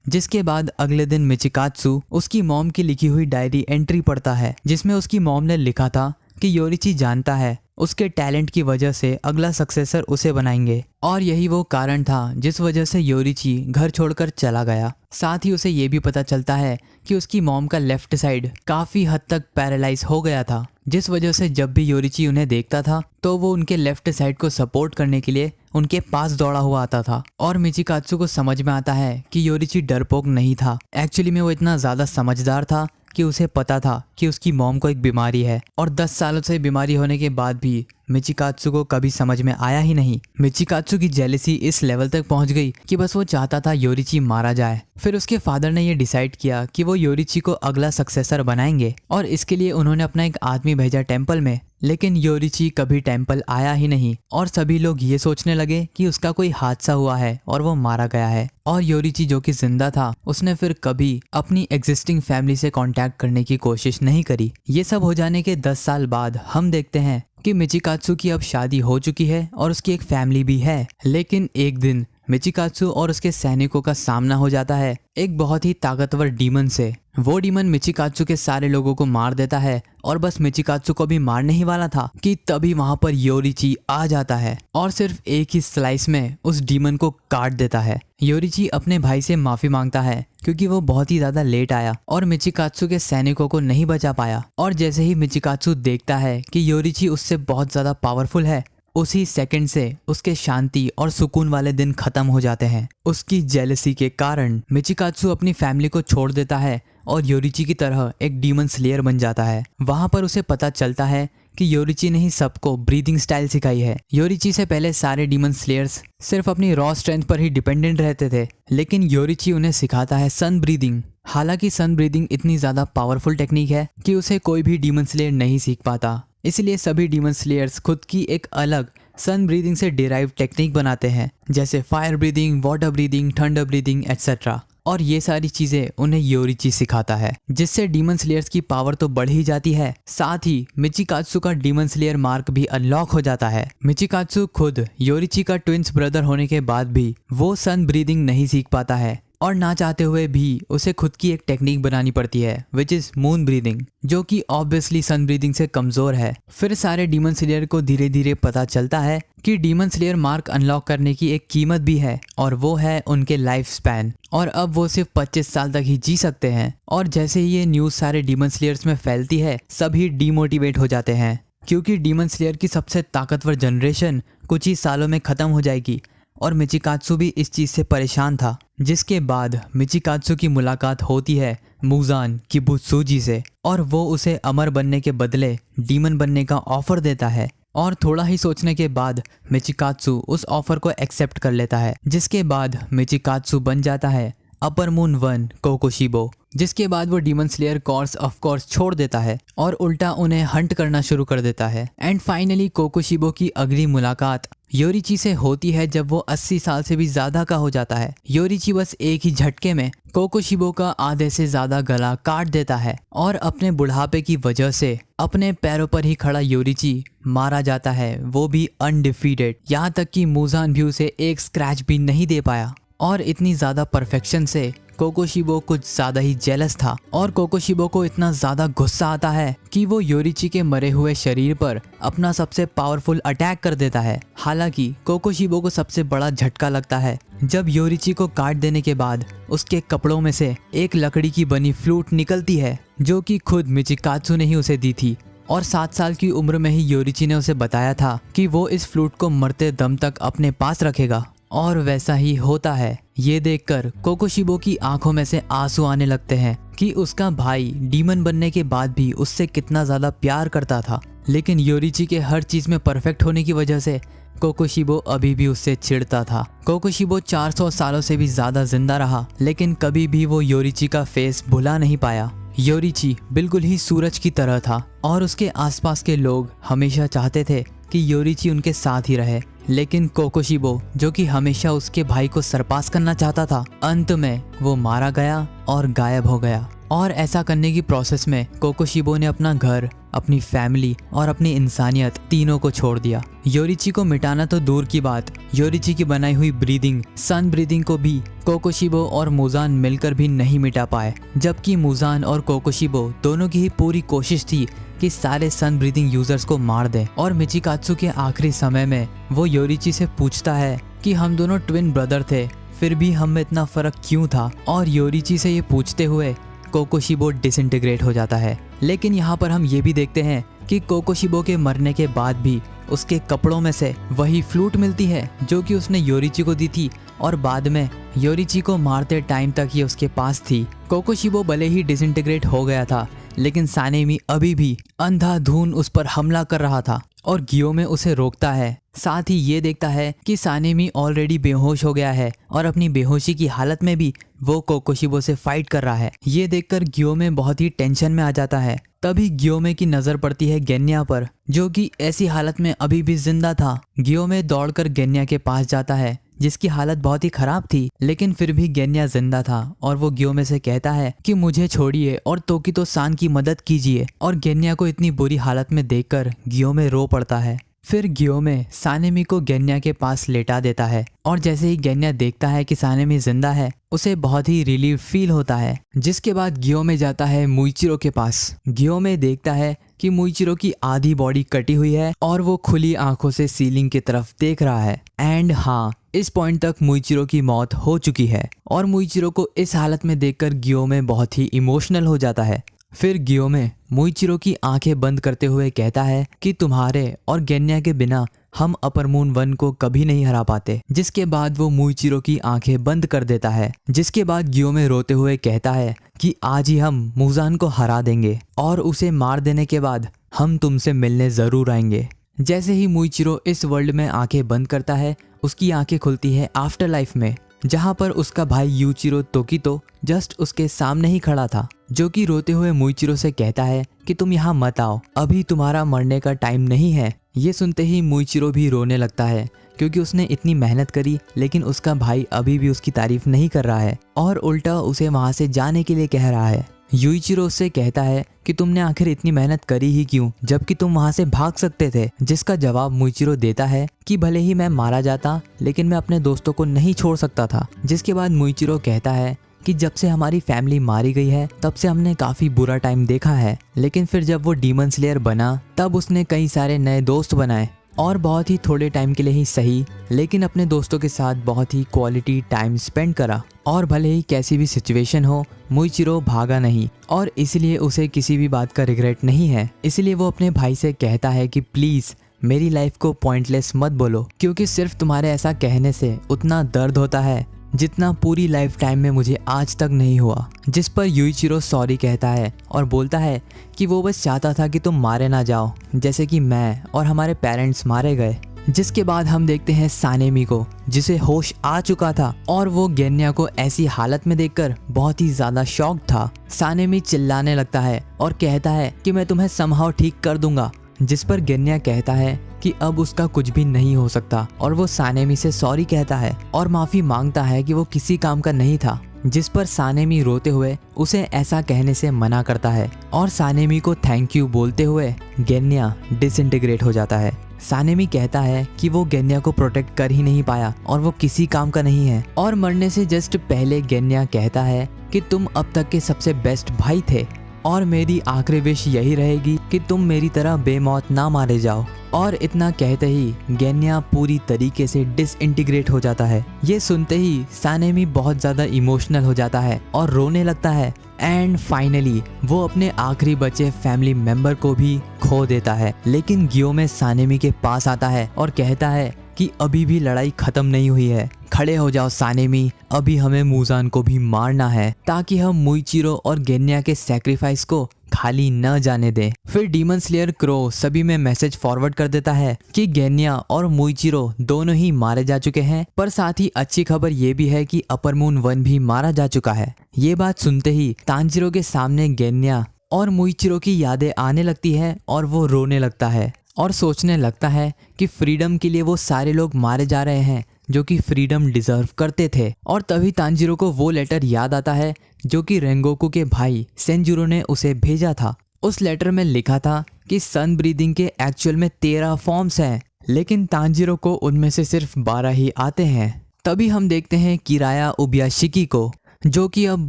जिसके बाद अगले दिन मिचिकात्सु उसकी मॉम की लिखी हुई डायरी एंट्री पढ़ता है, जिसमें उसकी मॉम ने लिखा था कि योरिची जानता है उसके टैलेंट की वजह से अगला सक्सेसर उसे बनाएंगे और यही वो कारण था जिस वजह से योरिची घर छोड़कर चला गया। साथ ही उसे ये भी पता चलता है कि उसकी मॉम का लेफ्ट साइड काफी हद तक पैरालाइज हो गया था, जिस वजह से जब भी योरिची उन्हें देखता था तो वो उनके लेफ्ट साइड को सपोर्ट करने के लिए उनके पास दौड़ा हुआ आता था। और मिचिकात्सु को समझ में आता है कि योरिची डरपोक नहीं था, एक्चुअली में वो इतना ज्यादा समझदार था कि उसे पता था कि उसकी मॉम को एक बीमारी है और 10 सालों से बीमारी होने के बाद भी मिचिकात्सु को कभी समझ में आया ही नहीं। मिचिकात्सु की जेलसी इस लेवल तक पहुंच गई कि बस वो चाहता था योरिची मारा जाए। फिर उसके फादर ने ये डिसाइड किया कि वो योरिची को अगला सक्सेसर बनाएंगे और इसके लिए उन्होंने अपना एक आदमी भेजा टेम्पल में। लेकिन योरिची कभी टेम्पल आया ही नहीं और सभी लोग ये सोचने लगे कि उसका कोई हादसा हुआ है और वो मारा गया है। और योरिची जो कि जिंदा था उसने फिर कभी अपनी एग्जिस्टिंग फैमिली से कांटेक्ट करने की कोशिश नहीं करी। ये सब हो जाने के 10 साल बाद हम देखते हैं कि मिचिकात्सु की अब शादी हो चुकी है और उसकी एक फैमिली भी है। लेकिन एक दिन मिचिकात्सु और उसके सैनिकों का सामना हो जाता है एक बहुत ही ताकतवर डीमन से। वो डीमन मिचिकात्सु के सारे लोगों को मार देता है और बस मिचिकात्सु को भी मारने ही वाला था कि तभी वहां पर योरिची आ जाता है और सिर्फ एक ही स्लाइस में उस डीमन को काट देता है। योरिची अपने भाई से माफी मांगता है क्योंकि वो बहुत ही ज्यादा लेट आया और मिचिकात्सु के सैनिकों को नहीं बचा पाया। और जैसे ही मिचिकात्सु देखता है कि योरिची उससे बहुत ज्यादा पावरफुल है, उसी सेकंड से उसके शांति और सुकून वाले दिन खत्म हो जाते हैं। उसकी जेलसी के कारण मिचिकात्सु अपनी फैमिली को छोड़ देता है और योरिची की तरह एक डीमन स्लेयर बन जाता है। वहां पर उसे पता चलता है कि योरिची ने ही सबको ब्रीदिंग स्टाइल सिखाई है। योरिची से पहले सारे डीमन स्लेयर्स सिर्फ अपनी रॉ स्ट्रेंथ पर ही डिपेंडेंट रहते थे, लेकिन योरिची उन्हें सिखाता है सन ब्रीदिंग। हालांकि सन ब्रीदिंग इतनी ज्यादा पावरफुल टेक्निक है कि उसे कोई भी डीमन स्लेयर नहीं सीख पाता, इसलिए सभी डीमन स्लेयर्स खुद की एक अलग सन ब्रीदिंग से डिराइव टेक्निक बनाते हैं, जैसे fire breathing, water breathing, thunder breathing etcetera. और ये सारी चीजें उन्हें योरिची सिखाता है, जिससे डीमन स्लेयर्स की पावर तो बढ़ ही जाती है, साथ ही मिचिकात्सु का डीमन स्लेयर मार्क भी अनलॉक हो जाता है। मिचिकात्सु खुद योरिची का ट्विंस ब्रदर होने के बाद भी वो सन ब्रीदिंग नहीं सीख पाता है और ना चाहते हुए भी उसे खुद की एक टेक्निक बनानी पड़ती है विच इज मून ब्रीदिंग, जो कि ऑब्वियसली सन ब्रीदिंग से कमजोर है। फिर सारे डीमन स्लेयर को धीरे धीरे पता चलता है कि डीमन स्लेयर मार्क अनलॉक करने की एक कीमत भी है और वो है उनके लाइफ स्पैन, और अब वो सिर्फ 25 साल तक ही जी सकते हैं। और जैसे ही ये न्यूज़ सारे डीमन स्लेयर्स में फैलती है सभी डीमोटिवेट हो जाते हैं, क्योंकि डीमन स्लेयर की सबसे ताकतवर जनरेशन कुछ ही सालों में ख़त्म हो जाएगी। और मिचिकात्सु भी इस चीज़ से परेशान था, जिसके बाद मिचिकात्सु की मुलाकात होती है मुजान किबुत्सुजी से, और वो उसे अमर बनने के बदले डीमन बनने का ऑफर देता है। और थोड़ा ही सोचने के बाद मिचिकात्सु उस ऑफर को एक्सेप्ट कर लेता है, जिसके बाद मिचिकात्सु बन जाता है अपर मून 1 कोकोशिबो। जिसके बाद वो demon slayer course of course छोड़ देता है और उल्टा उन्हें हंट करना शुरू कर देता है। एंड फाइनली कोकोशिबो की अगली मुलाकात योरिची से होती है जब वो 80 साल से भी ज्यादा का हो जाता है। योरिची बस एक ही झटके में कोकोशिबो का आधे से ज्यादा गला काट देता है और अपने बुढ़ापे की वजह से अपने पैरों पर ही खड़ा योरिची मारा जाता है, वो भी अनडिफीटेड। यहाँ तक कि मुजान भी उसे एक स्क्रैच भी नहीं दे पाया। और इतनी ज्यादा परफेक्शन से कोकोशिबो कुछ ज्यादा ही जेलस था और कोकोशिबो को इतना ज्यादा गुस्सा आता है कि वो योरिची के मरे हुए शरीर पर अपना सबसे पावरफुल अटैक कर देता है। हालांकि कोकोशिबो को सबसे बड़ा झटका लगता है जब योरिची को काट देने के बाद उसके कपड़ों में से एक लकड़ी की बनी फ्लूट निकलती है, जो कि खुद मिचिकात्सु ने ही उसे दी थी। और 7 साल की उम्र में ही योरिची ने उसे बताया था कि वो इस फ्लूट को मरते दम तक अपने पास रखेगा, और वैसा ही होता है। ये देखकर कोकोशिबो की आंखों में से आंसू आने लगते हैं कि उसका भाई डीमन बनने के बाद भी उससे कितना ज्यादा प्यार करता था, लेकिन योरिची के हर चीज में परफेक्ट होने की वजह से कोकोशिबो अभी भी उससे चिढ़ता था। कोकोशिबो 400 सालों से भी ज्यादा जिंदा रहा, लेकिन कभी भी वो योरिची का फेस भुला नहीं पाया। योरिची बिल्कुल ही सूरज की तरह था और उसके आसपास के लोग हमेशा चाहते थे कि योरिची उनके साथ ही रहे, लेकिन कोकोशिबो जो कि हमेशा उसके भाई को सरपास करना चाहता था, अंत में वो मारा गया और गायब हो गया। और ऐसा करने की प्रोसेस में कोकोशिबो ने अपना घर, अपनी फैमिली और अपनी इंसानियत तीनों को छोड़ दिया। योरिची को मिटाना तो दूर की बात, योरिची की बनाई हुई ब्रीदिंग, सन ब्रीदिंग को भी कोकोशिबो और मुजान मिलकर भी नहीं मिटा पाए, जबकि मुजान और कोकोशिबो दोनों की ही पूरी कोशिश थी कि सारे सन ब्रीदिंग यूजर्स को मार दें। और मिचिकात्सु के आखिरी समय में वो योरिची से पूछता है कि हम दोनों ट्विन ब्रदर थे, फिर भी हम में इतना फर्क क्यों था। और योरिची से ये पूछते हुए कोकोशिबो डिसइंटीग्रेट हो जाता है। लेकिन यहाँ पर हम ये भी देखते हैं कि कोकोशिबो के मरने के बाद भी उसके कपड़ों में से वही फ्लूट मिलती है जो कि उसने योरिची को दी थी, और बाद में योरिची को मारते टाइम तक ये उसके पास थी। कोकोशिबो भले ही डिसइंटीग्रेट हो गया था, लेकिन सानेमी अभी भी अंधाधुन उस पर हमला कर रहा था और गियोमे उसे रोकता है। साथ ही ये देखता है कि सानेमी ऑलरेडी बेहोश हो गया है और अपनी बेहोशी की हालत में भी वो कोकोशिबो से फाइट कर रहा है। ये देखकर गियोमे बहुत ही टेंशन में आ जाता है। तभी गियोमे की नजर पड़ती है गेन्या पर, जो कि ऐसी हालत में अभी भी जिंदा था। गियोमे दौड़कर गेन्या के पास जाता है, जिसकी हालत बहुत ही खराब थी, लेकिन फिर भी गेन्या जिंदा था और वो गियोमे से कहता है कि मुझे छोड़िए और तोकितो सान की मदद कीजिए। और गेन्या को इतनी बुरी हालत में देखकर गियोमे रो पड़ता है। फिर गियोमे सानेमी को गेन्या के पास लेटा देता है और जैसे ही गेन्या देखता है कि सानेमी जिंदा है, उसे बहुत ही रिलीफ फील होता है। जिसके बाद गियोमे जाता है मुइचिरो के पास। गियोमे देखता है कि मुइचिरो की आधी बॉडी कटी हुई है और वो खुली आंखों से सीलिंग की तरफ देख रहा है। एंड हाँ, इस पॉइंट तक मुइचिरो की मौत हो चुकी है और मुइचिरो को इस हालत में देखकर गियोमे बहुत ही इमोशनल हो जाता है। फिर गियोमे मुइचिरो की आंखें बंद करते हुए कहता है कि तुम्हारे और गेन्या के बिना हम अपर मून 1 को कभी नहीं हरा पाते। जिसके बाद वो मुइचिरो की आंखें बंद कर देता है। जिसके बाद गियोमे रोते हुए कहता है कि आज ही हम मुजान को हरा देंगे और उसे मार देने के बाद हम तुमसे मिलने जरूर आएंगे। जैसे ही मुइचिरो इस वर्ल्ड में आंखें बंद करता है, उसकी आंखें खुलती है आफ्टर लाइफ में, जहां पर उसका भाई यूचिरो तोकितो जस्ट उसके सामने ही खड़ा था, जो कि रोते हुए मुइचिरो से कहता है कि तुम यहाँ मत आओ, अभी तुम्हारा मरने का टाइम नहीं है। ये सुनते ही मुइचिरो भी रोने लगता है, क्योंकि उसने इतनी मेहनत करी लेकिन उसका भाई अभी भी उसकी तारीफ नहीं कर रहा है और उल्टा उसे वहां से जाने के लिए कह रहा है। यूइचिरो उससे कहता है कि तुमने आखिर इतनी मेहनत करी ही क्यों, जबकि तुम वहां से भाग सकते थे। जिसका जवाब मुइचिरो देता है कि भले ही मैं मारा जाता, लेकिन मैं अपने दोस्तों को नहीं छोड़ सकता था। जिसके बाद मुइचिरो कहता है कि जब से हमारी फैमिली मारी गई है तब से हमने काफी बुरा टाइम देखा है, लेकिन फिर जब वो डीमन स्लेयर बना तब उसने कई सारे नए दोस्त बनाए, और बहुत ही थोड़े टाइम के लिए ही सही, लेकिन अपने दोस्तों के साथ बहुत ही क्वालिटी टाइम स्पेंड करा। और भले ही कैसी भी सिचुएशन हो, मुइचिरो भागा नहीं, और इसलिए उसे किसी भी बात का रिग्रेट नहीं है। इसलिए वो अपने भाई से कहता है कि प्लीज मेरी लाइफ को पॉइंटलेस मत बोलो, क्योंकि सिर्फ तुम्हारे ऐसा कहने से उतना दर्द होता है जितना पूरी लाइफ टाइम में मुझे आज तक नहीं हुआ। जिस पर यूइचिरो सॉरी कहता है और बोलता है कि वो बस चाहता था कि तुम मारे ना जाओ, जैसे कि मैं और हमारे पेरेंट्स मारे गए। जिसके बाद हम देखते हैं सानेमी को, जिसे होश आ चुका था और वो गेन्या को ऐसी हालत में देखकर बहुत ही ज्यादा शॉक था। सानेमी चिल्लाने लगता है और कहता है कि मैं तुम्हें समहाउ ठीक कर दूंगा। जिस पर गेन्या कहता है कि अब उसका कुछ भी नहीं हो सकता, और वो सानेमी से सॉरी कहता है और माफी मांगता है कि वो किसी काम का नहीं था। जिस पर सानेमी रोते हुए उसे ऐसा कहने से मना करता है, और सानेमी को थैंक यू बोलते हुए गेन्या डिसइंटीग्रेट हो जाता है। सानेमी कहता है कि वो गेन्या को प्रोटेक्ट कर ही नहीं पाया और वो किसी काम का नहीं है, और मरने से जस्ट पहले गेन्या कहता है कि तुम अब तक के सबसे बेस्ट भाई थे, और मेरी आखिरी विश यही रहेगी कि तुम मेरी तरह बेमौत ना मारे जाओ। और इतना कहते ही गेन्या पूरी तरीके से डिसइंटीग्रेट हो जाता है। ये सुनते ही सानेमी बहुत ज़्यादा इमोशनल हो जाता है और रोने लगता है, एंड फाइनली वो अपने आखिरी बचे फैमिली मेंबर को भी खो देता है। लेकिन गियोमे सानेमी के पास आता है और कहता है कि अभी भी लड़ाई खत्म नहीं हुई है, खड़े हो जाओ सानेमी, अभी हमें मुजान को भी मारना है ताकि हम मुइचिरो और गेन्या के सैक्रिफाइस को खाली न जाने दें। फिर डीमन स्लेयर क्रो सभी में मैसेज फॉरवर्ड कर देता है कि गेन्या और मुइचिरो दोनों ही मारे जा चुके हैं, पर साथ ही अच्छी खबर ये भी है कि अपर मून 1 भी मारा जा चुका है। ये बात सुनते ही तांजीरो के सामने गेन्या और मुइचिरो की यादें आने लगती है और वो रोने लगता है और सोचने लगता है कि फ्रीडम के लिए वो सारे लोग मारे जा रहे हैं जो कि फ्रीडम डिजर्व करते थे। और तभी तांजीरो को वो लेटर याद आता है जो कि रेंगोकू के भाई सेंजुरो ने उसे भेजा था। उस लेटर में लिखा था कि सन ब्रीदिंग के एक्चुअल में 13 फॉर्म्स हैं, लेकिन तांजीरो को उनमें से सिर्फ 12 ही आते हैं। तभी हम देखते हैं किराया उबियाशिकी को, जो कि अब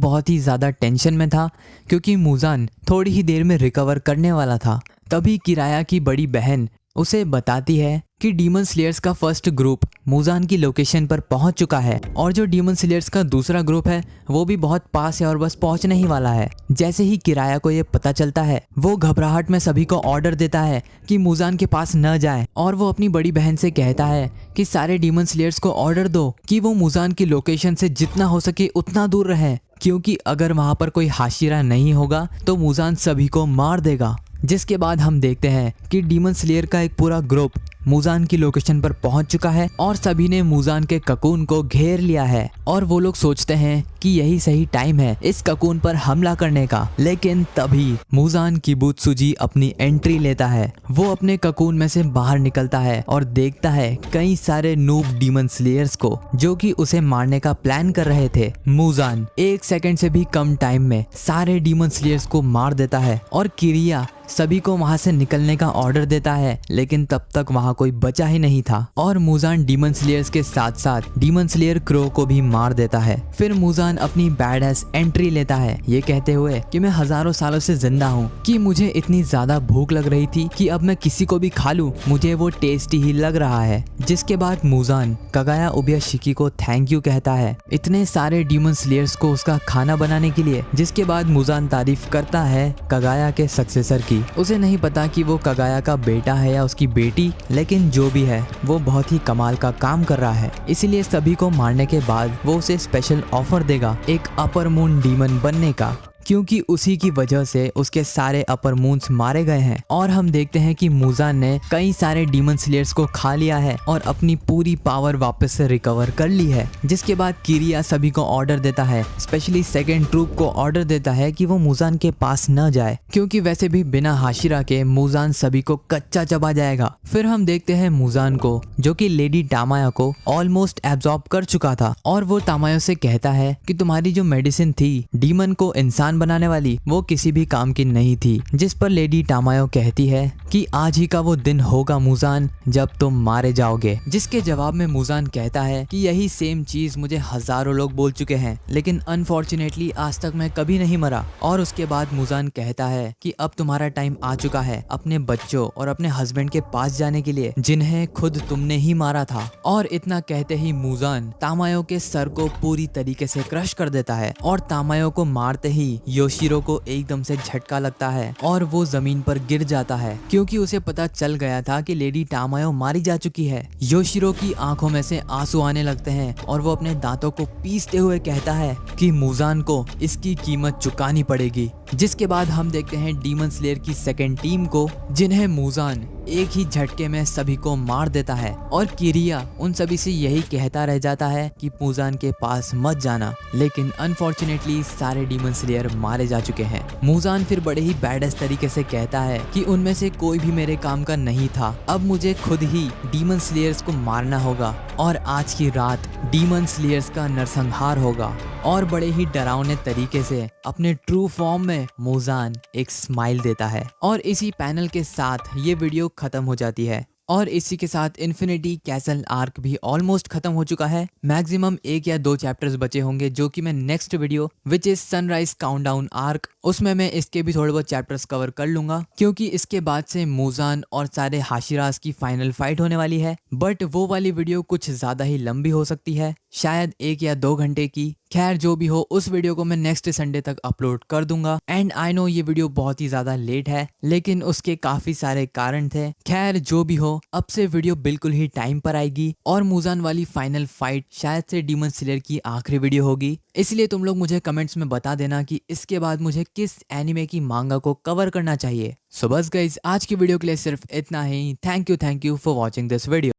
बहुत ही ज़्यादा टेंशन में था क्योंकि मुजान थोड़ी ही देर में रिकवर करने वाला था। तभी किराया की बड़ी बहन उसे बताती है कि डीमन स्लेयर्स का फर्स्ट ग्रुप मुजान की लोकेशन पर पहुंच चुका है और जो डीमन स्लेयर्स का दूसरा ग्रुप है वो भी बहुत पास है और बस पहुंचने ही वाला है। जैसे ही किराया को ये पता चलता है वो घबराहट में सभी को ऑर्डर देता है कि मुजान के पास न जाए, और वो अपनी बड़ी बहन से कहता है कि सारे डीमन स्लेयर्स को ऑर्डर दो कि वो मुजान की लोकेशन से जितना हो सके उतना दूर रहे, क्योंकि अगर वहां पर कोई हाशिरा नहीं होगा तो मुजान सभी को मार देगा। जिसके बाद हम देखते हैं कि डीमन स्लेयर का एक पूरा ग्रुप मुजान की लोकेशन पर पहुंच चुका है और सभी ने मुजान के ककून को घेर लिया है, और वो लोग सोचते हैं कि यही सही टाइम है इस ककून पर हमला करने का। लेकिन तभी मुजान किबुत्सुजी अपनी एंट्री लेता है। वो अपने ककून में से बाहर निकलता है और देखता है कई सारे नूब डीमन स्लेयर्स को जो कि उसे मारने का प्लान कर रहे थे। मुजान 1 सेकंड से भी कम टाइम में सारे डीमन स्लेयर्स को मार देता है और किरिया सभी को वहां से निकलने का ऑर्डर देता है, लेकिन तब तक वहां कोई बचा ही नहीं था और मुजान डीमन स्लेयर्स के साथ साथ डीमन स्लेयर क्रो को भी मार देता है। फिर मुजान अपनी बैडएस एंट्री लेता है ये कहते हुए कि मैं हजारों सालों से जिंदा हूँ, कि मुझे इतनी ज्यादा भूख लग रही थी कि अब मैं किसी को भी खा लूं, मुझे वो टेस्टी ही लग रहा है। जिसके बाद मुजान कगाया उबियाशिकी को थैंक यू कहता है इतने सारे डीमन स्लेयर्स को उसका खाना बनाने के लिए। जिसके बाद मुजान तारीफ करता है कगाया के सक्सेसर की। उसे नहीं पता कि वो कगाया का बेटा है या उसकी बेटी, लेकिन जो भी है वो बहुत ही कमाल का काम कर रहा है, इसीलिए सभी को मारने के बाद वो उसे स्पेशल ऑफर देगा एक अपर मून डीमन बनने का, क्योंकि उसी की वजह से उसके सारे अपर मून्स मारे गए हैं। और हम देखते हैं कि मुजान ने कई सारे डीमन स्लेयर्स को खा लिया है और अपनी पूरी पावर वापस से रिकवर कर ली है। जिसके बाद किरिया सभी को ऑर्डर देता है, स्पेशली सेकंड ट्रूप को ऑर्डर देता है कि वो मुजान के पास न जाए, क्योंकि वैसे भी बिना हाशिरा के मुजान सभी को कच्चा चबा जाएगा। फिर हम देखते हैं मुजान को जो कि लेडी टामाया को ऑलमोस्ट एब्जॉर्ब कर चुका था, और वो टामाया से कहता है कि तुम्हारी जो मेडिसिन थी डीमन को इंसान मुजान बनाने वाली वो किसी भी काम की नहीं थी। जिस पर लेडी टामायो कहती है कि आज ही का वो दिन होगा मुजान जब तुम मारे जाओगे। जिसके जवाब में मुजान कहता है कि यही सेम चीज मुझे हजारों लोग बोल चुके हैं, लेकिन अनफॉर्चुनेटली आज तक मैं कभी नहीं मरा। और उसके बाद मुजान कहता है कि अब तुम्हारा टाइम आ चुका है अपने बच्चों और अपने हस्बैंड के पास जाने के लिए, जिन्हें खुद तुमने ही मारा था। और इतना कहते ही मुजान तामायो के सर को पूरी तरीके से क्रश कर देता है और तामायो को मारते ही योशिरो को एकदम से झटका लगता है और वो जमीन पर गिर जाता है, क्योंकि उसे पता चल गया था कि लेडी टामायो मारी जा चुकी है। योशिरो की आंखों में से आंसू आने लगते हैं और वो अपने दांतों को पीसते हुए कहता है कि मुजान को इसकी कीमत चुकानी पड़ेगी। जिसके बाद हम देखते हैं डीमन स्लेयर की सेकंड टीम को, जिन्हें मुजान एक ही झटके में सभी को मार देता है और किरिया उन सभी से यही कहता रह जाता है कि मुजान के पास मत जाना। लेकिन अनफॉर्चुनेटली सारे डीमन स्लेयर मारे जा चुके हैं। मुजान फिर बड़े ही बैडेस्ट तरीके से कहता है कि उनमें से कोई भी मेरे काम का नहीं था, अब मुझे खुद ही डीमन स्लेयर्स को मारना होगा और आज की रात डीमन स्लेयर्स का नरसंहार होगा। और बड़े ही डरावने तरीके से अपने ट्रू फॉर्म में मुजान एक स्माइल देता है। और इसी पैनल के साथ ये वीडियो खत्म हो जाती है और इसी के साथ इन्फिनिटी कैसल आर्क भी ऑलमोस्ट खत्म हो चुका है। मैक्सिमम 1 या 2 चैप्टर्स बचे होंगे, जो कि मैं next video which is sunrise countdown arc, उसमें मैं इसके भी थोड़े बहुत चैप्टर्स कवर कर लूंगा, क्योंकि इसके बाद से मुजान और सारे हाशिरास की फाइनल फाइट होने वाली है। बट वो वाली वीडियो कुछ ज्यादा ही लंबी हो सकती है, शायद 1 या 2 घंटे की। खैर जो भी हो, उस वीडियो को मैं नेक्स्ट संडे तक अपलोड कर दूंगा। एंड आई नो ये वीडियो बहुत ही ज्यादा लेट है, लेकिन उसके काफी सारे कारण थे। खैर जो भी हो, अब से वीडियो बिल्कुल ही टाइम पर आएगी और मुजान वाली फाइनल फाइट शायद से डीमन स्लेयर की आखिरी वीडियो होगी। इसलिए तुम लोग मुझे कमेंट्स में बता देना कि इसके बाद मुझे किस एनिमे की मांगा को कवर करना चाहिए। सो बस गाइस, आज की वीडियो के लिए सिर्फ इतना ही। Thank you for watching this video.